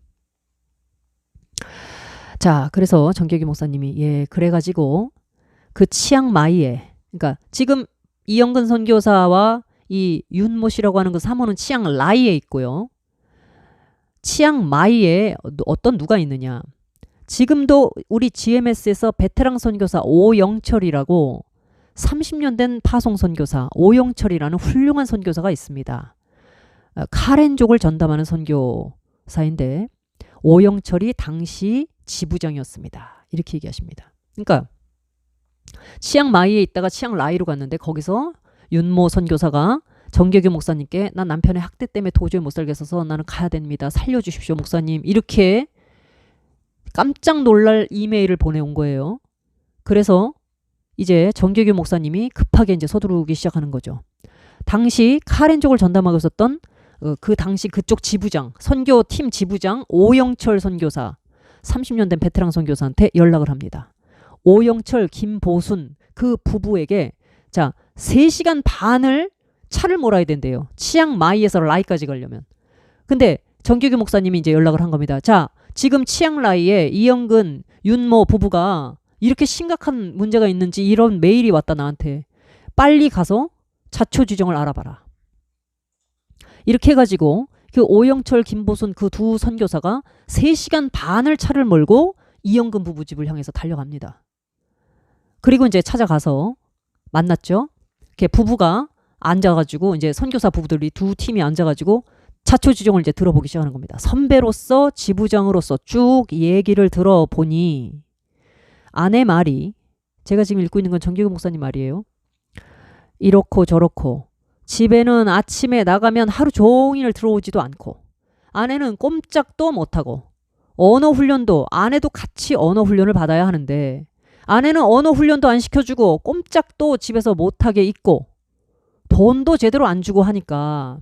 자, 그래서 정계규 목사님이 그래가지고 그 치앙마이에 그러니까 지금 이영근 선교사와 이 윤모 씨라고 하는 그 사모는 치앙라이에 있고요. 치앙마이에 어떤 누가 있느냐. 지금도 우리 GMS에서 베테랑 선교사 오영철이라고 30년 된 파송 선교사 오영철이라는 훌륭한 선교사가 있습니다. 카렌족을 전담하는 선교사인데 오영철이 당시 지부장이었습니다. 이렇게 얘기하십니다. 그러니까 치앙마이에 있다가 치앙라이로 갔는데 거기서 윤모 선교사가 정계규 목사님께 난 남편의 학대 때문에 도저히 못 살겠어서 나는 가야 됩니다. 살려주십시오 목사님. 이렇게 깜짝 놀랄 이메일을 보내온 거예요. 그래서 이제 정계규 목사님이 급하게 이제 서두르기 시작하는 거죠. 당시 카렌족을 전담하고 있었던 그 당시 그쪽 지부장, 선교팀 지부장 오영철 선교사 30년 된 베테랑 선교사한테 연락을 합니다. 오영철, 김보순 그 부부에게 자 3시간 반을 차를 몰아야 된대요. 치앙마이에서 라이까지 가려면. 근데 정계규 목사님이 이제 연락을 한 겁니다. 자, 지금 치앙라이에 이영근, 윤모 부부가 이렇게 심각한 문제가 있는지 이런 메일이 왔다 나한테. 빨리 가서 자초지종을 알아봐라. 이렇게 해가지고 그 오영철, 김보순 그 두 선교사가 3시간 반을 차를 몰고 이영근 부부 집을 향해서 달려갑니다. 그리고 이제 찾아가서 만났죠. 이렇게 부부가 앉아가지고 이제 선교사 부부들이 두 팀이 앉아가지고 자초지종을 이제 들어보기 시작하는 겁니다. 선배로서 지부장으로서 쭉 얘기를 들어보니 아내 말이 제가 지금 읽고 있는 건 정계규 목사님 말이에요. 이렇고 저렇고 집에는 아침에 나가면 하루 종일 들어오지도 않고 아내는 꼼짝도 못하고 언어 훈련도 아내도 같이 언어 훈련을 받아야 하는데 아내는 언어 훈련도 안 시켜주고 꼼짝도 집에서 못하게 있고 돈도 제대로 안 주고 하니까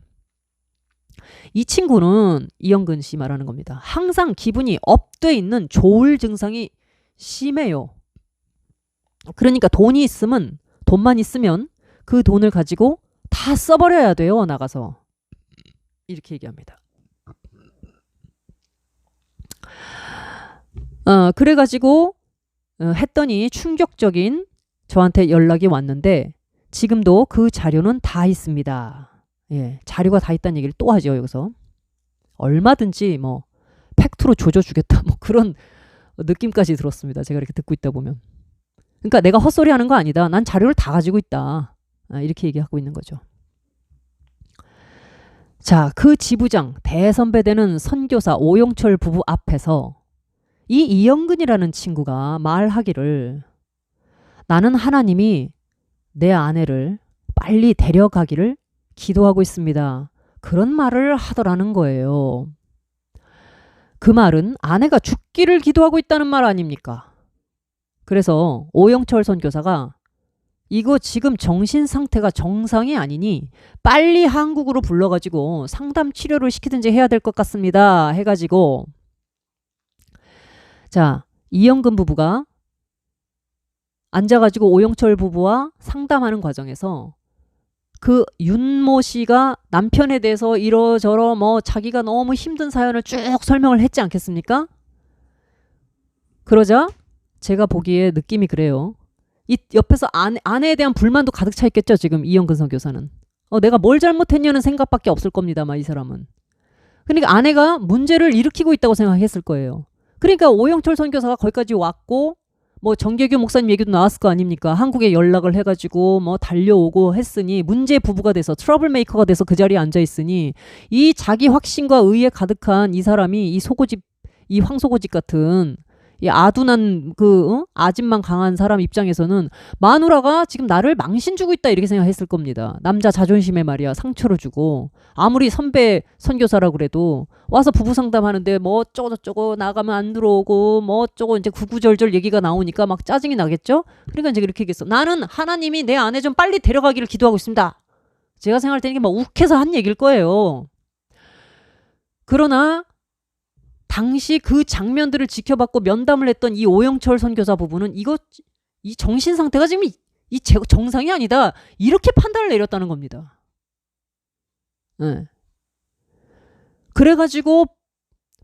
이 친구는 이영근 씨 말하는 겁니다. 항상 기분이 업돼 있는 조울 증상이 심해요. 그러니까 돈만 있으면 그 돈을 가지고 다 써버려야 돼요. 나가서. 이렇게 얘기합니다. 그래가지고 했더니 충격적인 저한테 연락이 왔는데 지금도 그 자료는 다 있습니다. 예, 자료가 다 있다는 얘기를 또 하죠. 여기서. 얼마든지 뭐 팩트로 조져주겠다 뭐 그런 느낌까지 들었습니다. 제가 이렇게 듣고 있다 보면. 그러니까 내가 헛소리 하는 거 아니다. 난 자료를 다 가지고 있다. 이렇게 얘기하고 있는 거죠. 자, 그 지부장 대선배되는 선교사 오용철 부부 앞에서 이 이영근이라는 친구가 말하기를 나는 하나님이 내 아내를 빨리 데려가기를 기도하고 있습니다. 그런 말을 하더라는 거예요. 그 말은 아내가 죽기를 기도하고 있다는 말 아닙니까? 그래서 오영철 선교사가 이거 지금 정신 상태가 정상이 아니니 빨리 한국으로 불러가지고 상담 치료를 시키든지 해야 될 것 같습니다. 해가지고 자, 이영근 부부가 앉아가지고 오영철 부부와 상담하는 과정에서 그 윤모 씨가 남편에 대해서 이러저러 뭐 자기가 너무 힘든 사연을 쭉 설명을 했지 않겠습니까? 그러자 제가 보기에 느낌이 그래요. 이 옆에서 아내에 대한 불만도 가득 차 있겠죠. 지금 이영근 선교사는. 내가 뭘 잘못했냐는 생각밖에 없을 겁니다. 이 사람은. 그러니까 아내가 문제를 일으키고 있다고 생각했을 거예요. 그러니까 오영철 선교사가 거기까지 왔고 뭐 정계규 목사님 얘기도 나왔을 거 아닙니까? 한국에 연락을 해가지고 뭐 달려오고 했으니 문제 부부가 돼서 트러블 메이커가 돼서 그 자리에 앉아 있으니 이 자기 확신과 의에 가득한 이 사람이 이 소고집 이 황소고집 같은 이 아둔한 아집만 강한 사람 입장에서는 마누라가 지금 나를 망신 주고 있다 이렇게 생각했을 겁니다. 남자 자존심에 말이야 상처를 주고 아무리 선배 선교사라고 그래도 와서 부부 상담하는데 뭐 어쩌고 나가면 안 들어오고 뭐 어쩌고 이제 구구절절 얘기가 나오니까 막 짜증이 나겠죠. 그러니까 이제 이렇게 얘기했어. 나는 하나님이 내 아내 좀 빨리 데려가기를 기도하고 있습니다. 제가 생각할 때는 이게 막 욱해서 한 얘기일 거예요. 그러나 당시 그 장면들을 지켜봤고 면담을 했던 이 오영철 선교사 부부는 이 정신 상태가 지금 이 정상이 아니다. 이렇게 판단을 내렸다는 겁니다. 네. 그래가지고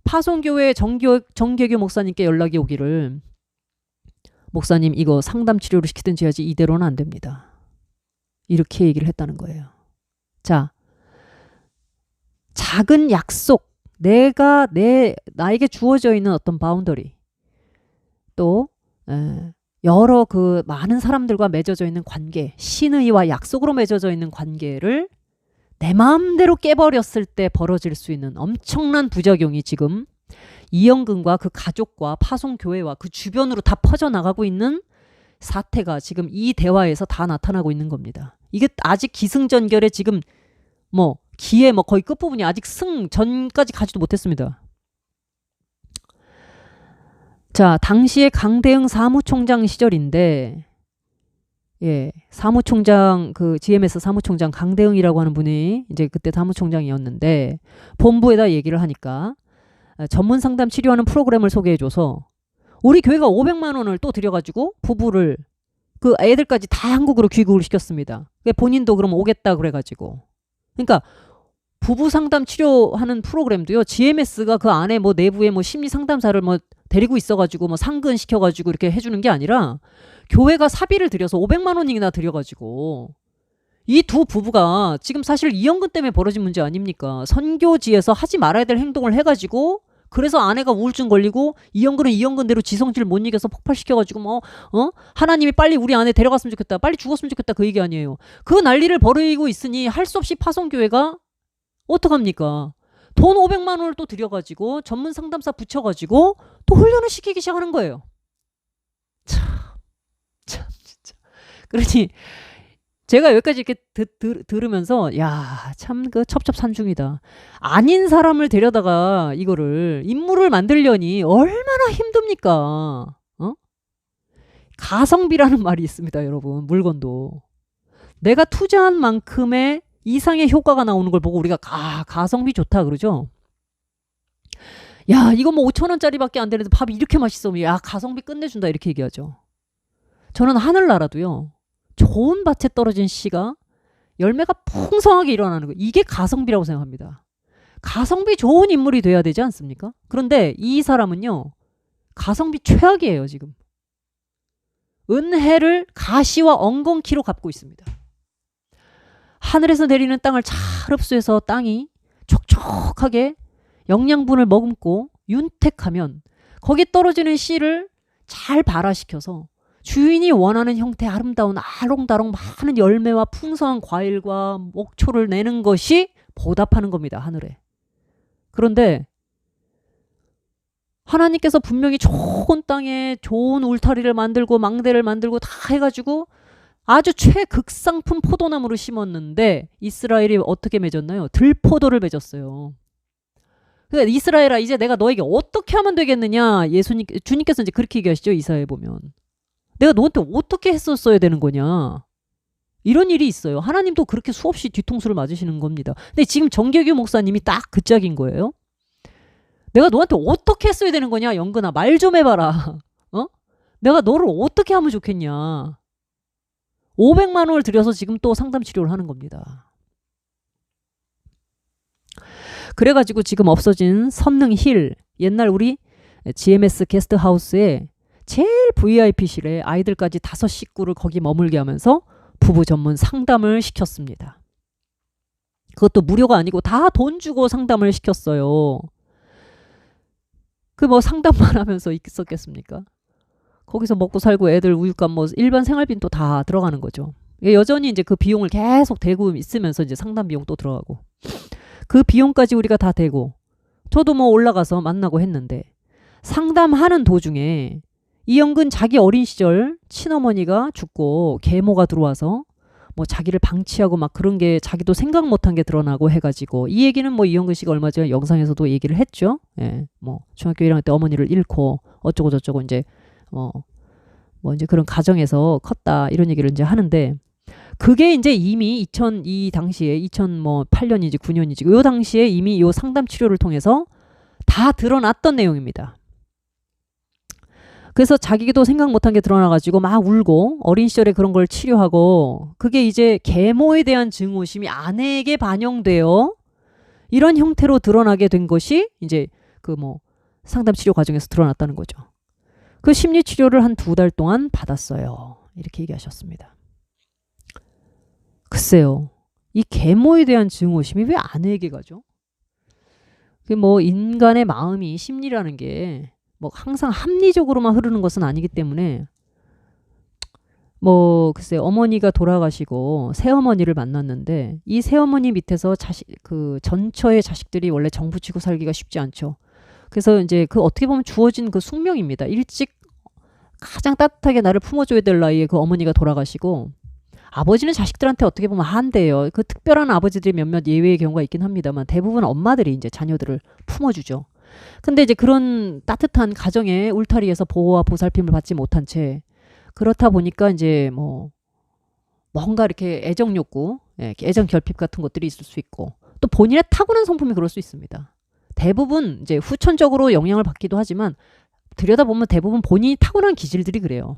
파송교회 정계규 목사님께 연락이 오기를 목사님 이거 상담 치료를 시키든지 해야지 이대로는 안 됩니다. 이렇게 얘기를 했다는 거예요. 자, 작은 약속 나에게 주어져 있는 어떤 바운더리 또 여러 그 많은 사람들과 맺어져 있는 관계 신의와 약속으로 맺어져 있는 관계를 내 마음대로 깨버렸을 때 벌어질 수 있는 엄청난 부작용이 지금 이영근과 그 가족과 파송교회와 그 주변으로 다 퍼져나가고 있는 사태가 지금 이 대화에서 다 나타나고 있는 겁니다. 이게 아직 기승전결에 지금 기회 거의 끝부분이 아직 승전까지 가지도 못했습니다. 자, 당시에 강대응 사무총장 시절인데 사무총장 GMS 사무총장 강대응이라고 하는 분이 이제 그때 사무총장이었는데 본부에다 얘기를 하니까 전문 상담 치료하는 프로그램을 소개해줘서 우리 교회가 500만 원을 또 들여가지고 부부를 그 애들까지 다 한국으로 귀국을 시켰습니다. 본인도 그럼 오겠다 그래가지고 그러니까 부부 상담 치료하는 프로그램도요. GMS가 그 안에 내부에 심리 상담사를 데리고 있어가지고 상근 시켜가지고 이렇게 해주는 게 아니라 교회가 사비를 들여서 500만 원이나 들여가지고 이 두 부부가 지금 사실 이영근 때문에 벌어진 문제 아닙니까? 선교지에서 하지 말아야 될 행동을 해가지고 그래서 아내가 우울증 걸리고 이영근은 이영근대로 지성질 못 이겨서 폭발시켜가지고 하나님이 빨리 우리 아내 데려갔으면 좋겠다. 빨리 죽었으면 좋겠다. 그 얘기 아니에요. 그 난리를 벌이고 있으니 할 수 없이 파송교회가 어떡합니까? 돈 500만 원을 또 들여가지고 전문 상담사 붙여가지고 또 훈련을 시키기 시작하는 거예요. 참 진짜. 그러니 제가 여기까지 이렇게 들으면서 참 첩첩산중이다. 아닌 사람을 데려다가 이거를 인물을 만들려니 얼마나 힘듭니까? 가성비라는 말이 있습니다, 여러분. 물건도. 내가 투자한 만큼의 이상의 효과가 나오는 걸 보고 우리가 가성비 좋다 그러죠. 이거 5,000원짜리밖에 안 되는데 밥이 이렇게 맛있어. 가성비 끝내준다 이렇게 얘기하죠. 저는 하늘나라도요. 좋은 밭에 떨어진 씨가 열매가 풍성하게 일어나는 거. 이게 가성비라고 생각합니다. 가성비 좋은 인물이 돼야 되지 않습니까? 그런데 이 사람은요. 가성비 최악이에요. 지금. 은혜를 가시와 엉겅퀴로 갚고 있습니다. 하늘에서 내리는 땅을 잘 흡수해서 땅이 촉촉하게 영양분을 머금고 윤택하면 거기 떨어지는 씨를 잘 발화시켜서 주인이 원하는 형태의 아름다운 아롱다롱 많은 열매와 풍성한 과일과 목초를 내는 것이 보답하는 겁니다. 하늘에. 그런데 하나님께서 분명히 좋은 땅에 좋은 울타리를 만들고 망대를 만들고 다 해가지고 아주 최극상품 포도나무를 심었는데 이스라엘이 어떻게 맺었나요? 들포도를 맺었어요. 그러니까 이스라엘아 이제 내가 너에게 어떻게 하면 되겠느냐. 주님께서 이제 그렇게 얘기하시죠. 이사야에 보면. 내가 너한테 어떻게 했었어야 되는 거냐. 이런 일이 있어요. 하나님도 그렇게 수없이 뒤통수를 맞으시는 겁니다. 근데 지금 정계규 목사님이 딱 그 짝인 거예요. 내가 너한테 어떻게 했어야 되는 거냐. 영근아 말 좀 해봐라. 어? 내가 너를 어떻게 하면 좋겠냐. 500만 원을 들여서 지금 또 상담 치료를 하는 겁니다. 그래가지고 지금 없어진 선능힐 옛날 우리 GMS 게스트하우스에 제일 VIP실에 아이들까지 5 식구를 거기 머물게 하면서 부부 전문 상담을 시켰습니다. 그것도 무료가 아니고 다 돈 주고 상담을 시켰어요. 그 뭐 상담만 하면서 있었겠습니까? 거기서 먹고 살고 애들 우유값 뭐 일반 생활비도 다 들어가는 거죠. 여전히 이제 그 비용을 계속 대고 있으면서 이제 상담 비용 또 들어가고 그 비용까지 우리가 다 대고 저도 뭐 올라가서 만나고 했는데 상담하는 도중에 이영근 자기 어린 시절 친어머니가 죽고 계모가 들어와서 뭐 자기를 방치하고 막 그런 게 자기도 생각 못한 게 드러나고 해가지고 이 얘기는 뭐 이영근 씨가 얼마 전에 영상에서도 얘기를 했죠. 예, 뭐 중학교 1학년 때 어머니를 잃고 어쩌고 저쩌고 이제 뭐 이제 그런 가정에서 컸다 이런 얘기를 이제 하는데 그게 이제 이미 이 당시에 2008년이지 9년이지 요 당시에 이미 요 상담 치료를 통해서 다 드러났던 내용입니다. 그래서 자기도 생각 못한 게 드러나가지고 막 울고 어린 시절에 그런 걸 치료하고 그게 이제 계모에 대한 증오심이 아내에게 반영되어 이런 형태로 드러나게 된 것이 이제 그 뭐 상담 치료 과정에서 드러났다는 거죠. 그 심리 치료를 한 2달 동안 받았어요. 이렇게 얘기하셨습니다. 글쎄요. 이 계모에 대한 증오심이 왜 아내에게 가죠? 그 뭐 인간의 마음이 심리라는 게 뭐 항상 합리적으로만 흐르는 것은 아니기 때문에 뭐 글쎄 어머니가 돌아가시고 새어머니를 만났는데 이 새어머니 밑에서 그 전처의 자식들이 원래 정부치고 살기가 쉽지 않죠. 그래서 이제 그 어떻게 보면 주어진 그 숙명입니다. 일찍 가장 따뜻하게 나를 품어줘야 될 나이에 그 어머니가 돌아가시고 아버지는 자식들한테 어떻게 보면 한대요. 그 특별한 아버지들이 몇몇 예외의 경우가 있긴 합니다만 대부분 엄마들이 이제 자녀들을 품어주죠. 근데 이제 그런 따뜻한 가정의 울타리에서 보호와 보살핌을 받지 못한 채 그렇다 보니까 이제 뭐 뭔가 이렇게 애정 욕구, 애정 결핍 같은 것들이 있을 수 있고 또 본인의 타고난 성품이 그럴 수 있습니다. 대부분 이제 후천적으로 영향을 받기도 하지만 들여다보면 대부분 본인이 타고난 기질들이 그래요.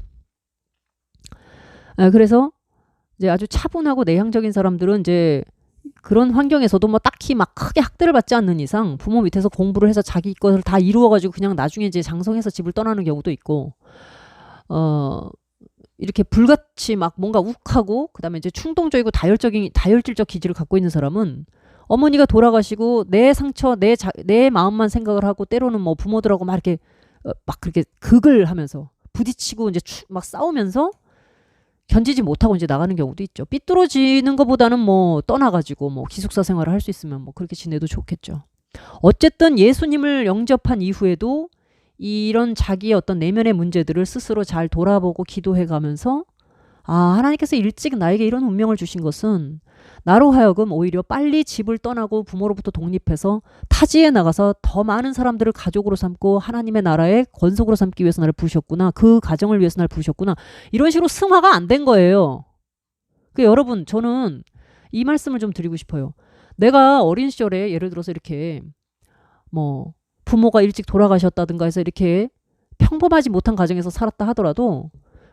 그래서 이제 아주 차분하고 내향적인 사람들은 이제 그런 환경에서도 뭐 딱히 막 크게 학대를 받지 않는 이상 부모 밑에서 공부를 해서 자기 것을 다 이루어가지고 그냥 나중에 이제 장성해서 집을 떠나는 경우도 있고, 이렇게 불같이 막 뭔가 욱하고 그다음에 이제 충동적이고 다혈질적 기질을 갖고 있는 사람은 어머니가 돌아가시고 내 상처, 내 마음만 생각을 하고 때로는 뭐 부모들하고 막 이렇게 막 그렇게 극을 하면서 부딪히고 이제 막 싸우면서 견디지 못하고 이제 나가는 경우도 있죠. 삐뚤어지는 것보다는 뭐 떠나가지고 뭐 기숙사 생활을 할 수 있으면 뭐 그렇게 지내도 좋겠죠. 어쨌든 예수님을 영접한 이후에도 이런 자기의 어떤 내면의 문제들을 스스로 잘 돌아보고 기도해 가면서 하나님께서 일찍 나에게 이런 운명을 주신 것은 나로 하여금 오히려 빨리 집을 떠나고 부모로부터 독립해서 타지에 나가서 더 많은 사람들을 가족으로 삼고 하나님의 나라의 권속으로 삼기 위해서 나를 부으셨구나. 그 가정을 위해서 나를 부으셨구나. 이런 식으로 승화가 안 된 거예요. 여러분 저는 이 말씀을 좀 드리고 싶어요. 내가 어린 시절에 예를 들어서 이렇게 뭐 부모가 일찍 돌아가셨다든가 해서 이렇게 평범하지 못한 가정에서 살았다 하더라도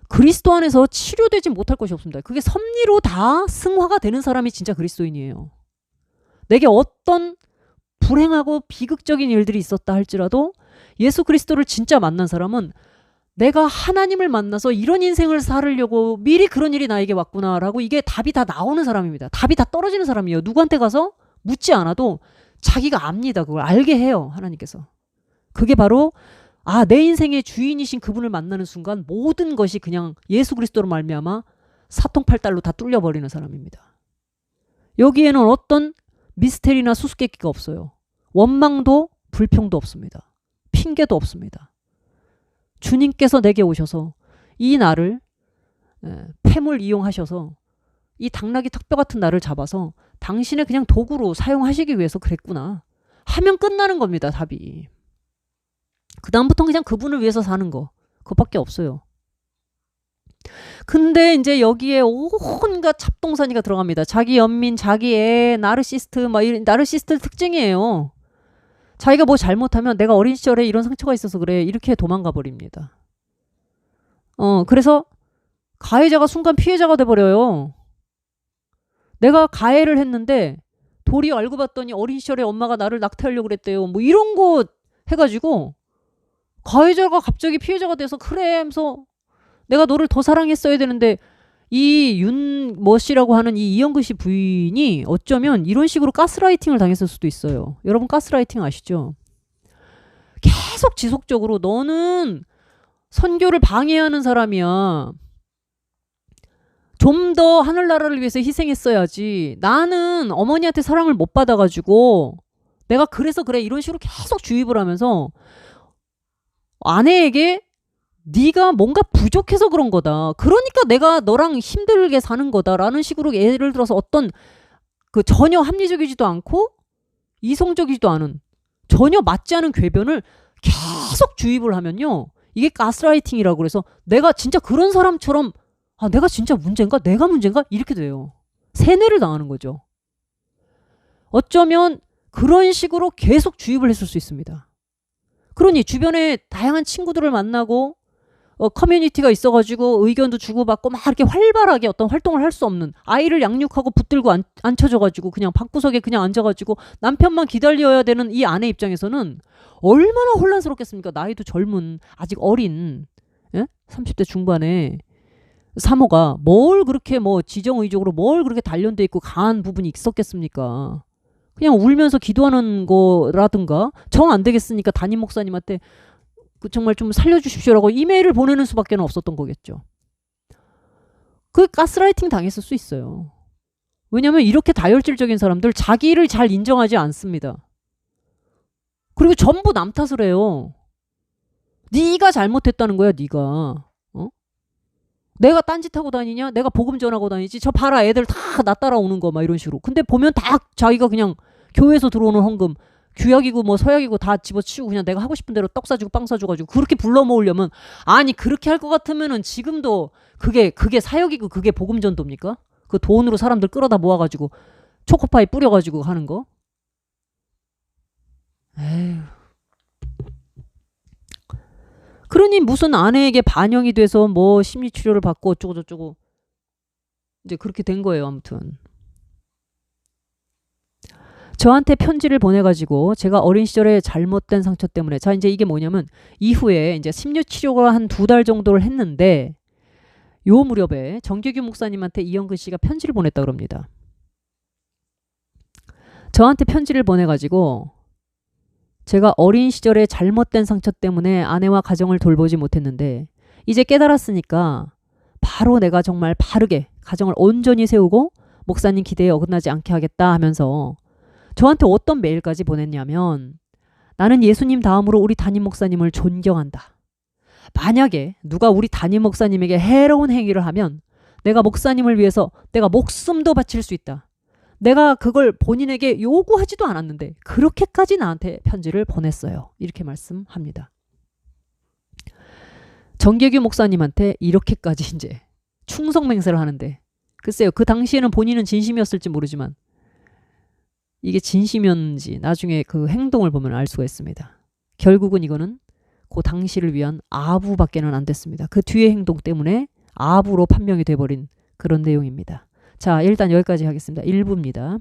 그리스도 안에서 치료되지 못할 것이 없습니다. 그게 섭리로 다 승화가 되는 사람이 진짜 그리스도인이에요. 내게 어떤 불행하고 비극적인 일들이 있었다 할지라도 예수 그리스도를 진짜 만난 사람은 내가 하나님을 만나서 이런 인생을 살으려고 미리 그런 일이 나에게 왔구나라고 이게 답이 다 나오는 사람입니다. 답이 다 떨어지는 사람이에요. 누구한테 가서 묻지 않아도 자기가 압니다. 그걸 알게 해요. 하나님께서. 그게 바로 내 인생의 주인이신 그분을 만나는 순간 모든 것이 그냥 예수 그리스도로 말미암아 사통팔달로 다 뚫려버리는 사람입니다. 여기에는 어떤 미스테리나 수수께끼가 없어요. 원망도 불평도 없습니다. 핑계도 없습니다. 주님께서 내게 오셔서 이 나를 폐물 이용하셔서 이 당나귀 턱뼈 같은 나를 잡아서 당신의 그냥 도구로 사용하시기 위해서 그랬구나 하면 끝나는 겁니다. 답이. 그 다음부터는 그냥 그분을 위해서 사는 거 그것밖에 없어요. 근데 이제 여기에 온갖 잡동사니가 들어갑니다. 자기 연민, 자기 애, 나르시스트, 이런 나르시스트 특징이에요. 자기가 뭐 잘못하면 내가 어린 시절에 이런 상처가 있어서 그래 이렇게 도망가 버립니다. 그래서 가해자가 순간 피해자가 돼버려요. 내가 가해를 했는데 도리어 알고 봤더니 어린 시절에 엄마가 나를 낙태하려고 그랬대요. 뭐 이런 거 해가지고 가해자가 갑자기 피해자가 돼서 그래 하면서 내가 너를 더 사랑했어야 되는데 이 윤 씨라고 하는 이 이영근 씨 부인이 어쩌면 이런 식으로 가스라이팅을 당했을 수도 있어요. 여러분 가스라이팅 아시죠? 계속 지속적으로 너는 선교를 방해하는 사람이야. 좀 더 하늘나라를 위해서 희생했어야지. 나는 어머니한테 사랑을 못 받아가지고 내가 그래서 그래 이런 식으로 계속 주입을 하면서 아내에게 네가 뭔가 부족해서 그런 거다. 그러니까 내가 너랑 힘들게 사는 거다라는 식으로 예를 들어서 어떤 그 전혀 합리적이지도 않고 이성적이지도 않은 전혀 맞지 않은 궤변을 계속 주입을 하면요. 이게 가스라이팅이라고 그래서 내가 진짜 그런 사람처럼 내가 진짜 문제인가? 내가 문제인가? 이렇게 돼요. 세뇌를 당하는 거죠. 어쩌면 그런 식으로 계속 주입을 했을 수 있습니다. 그러니 주변에 다양한 친구들을 만나고 커뮤니티가 있어가지고 의견도 주고받고 막 이렇게 활발하게 어떤 활동을 할 수 없는 아이를 양육하고 붙들고 앉혀져가지고 그냥 방구석에 그냥 앉아가지고 남편만 기다려야 되는 이 아내 입장에서는 얼마나 혼란스럽겠습니까? 나이도 젊은 아직 어린 30대 중반에 사모가 뭘 그렇게 뭐 지정의적으로 뭘 그렇게 단련돼 있고 강한 부분이 있었겠습니까? 그냥 울면서 기도하는 거라든가 정 안 되겠으니까 담임 목사님한테 정말 좀 살려주십시오라고 이메일을 보내는 수밖에 없었던 거겠죠. 그 가스라이팅 당했을 수 있어요. 왜냐하면 이렇게 다혈질적인 사람들 자기를 잘 인정하지 않습니다. 그리고 전부 남 탓을 해요. 네가 잘못했다는 거야. 네가. 내가 딴짓하고 다니냐? 내가 복음 전하고 다니지. 저 봐라 애들 다 나 따라오는 거 막 이런 식으로. 근데 보면 다 자기가 그냥 교회에서 들어오는 헌금 규약이고 뭐 서약이고 다 집어치우고 그냥 내가 하고 싶은 대로 떡 사주고 빵 사줘가지고 그렇게 불러 모으려면 아니 그렇게 할 것 같으면은 지금도 그게 사역이고 그게 복음 전도입니까? 그 돈으로 사람들 끌어다 모아가지고 초코파이 뿌려가지고 하는 거? 에휴. 그러니 무슨 아내에게 반영이 돼서 뭐 심리치료를 받고 어쩌고저쩌고 이제 그렇게 된 거예요. 아무튼 저한테 편지를 보내가지고 제가 어린 시절에 잘못된 상처 때문에 자 이제 이게 뭐냐면 이후에 이제 심리치료가 한 2달 정도를 했는데 요 무렵에 정규규 목사님한테 이영근 씨가 편지를 보냈다 그럽니다. 저한테 편지를 보내가지고 제가 어린 시절에 잘못된 상처 때문에 아내와 가정을 돌보지 못했는데 이제 깨달았으니까 바로 내가 정말 바르게 가정을 온전히 세우고 목사님 기대에 어긋나지 않게 하겠다 하면서 저한테 어떤 메일까지 보냈냐면 나는 예수님 다음으로 우리 담임 목사님을 존경한다. 만약에 누가 우리 담임 목사님에게 해로운 행위를 하면 내가 목사님을 위해서 내가 목숨도 바칠 수 있다. 내가 그걸 본인에게 요구하지도 않았는데 그렇게까지 나한테 편지를 보냈어요. 이렇게 말씀합니다. 정계규 목사님한테 이렇게까지 이제 충성맹세를 하는데 글쎄요. 그 당시에는 본인은 진심이었을지 모르지만 이게 진심이었는지 나중에 그 행동을 보면 알 수가 있습니다. 결국은 이거는 그 당시를 위한 아부밖에는 안 됐습니다. 그 뒤의 행동 때문에 압으로 판명이 돼버린 그런 내용입니다. 자, 일단 여기까지 하겠습니다. 1부입니다.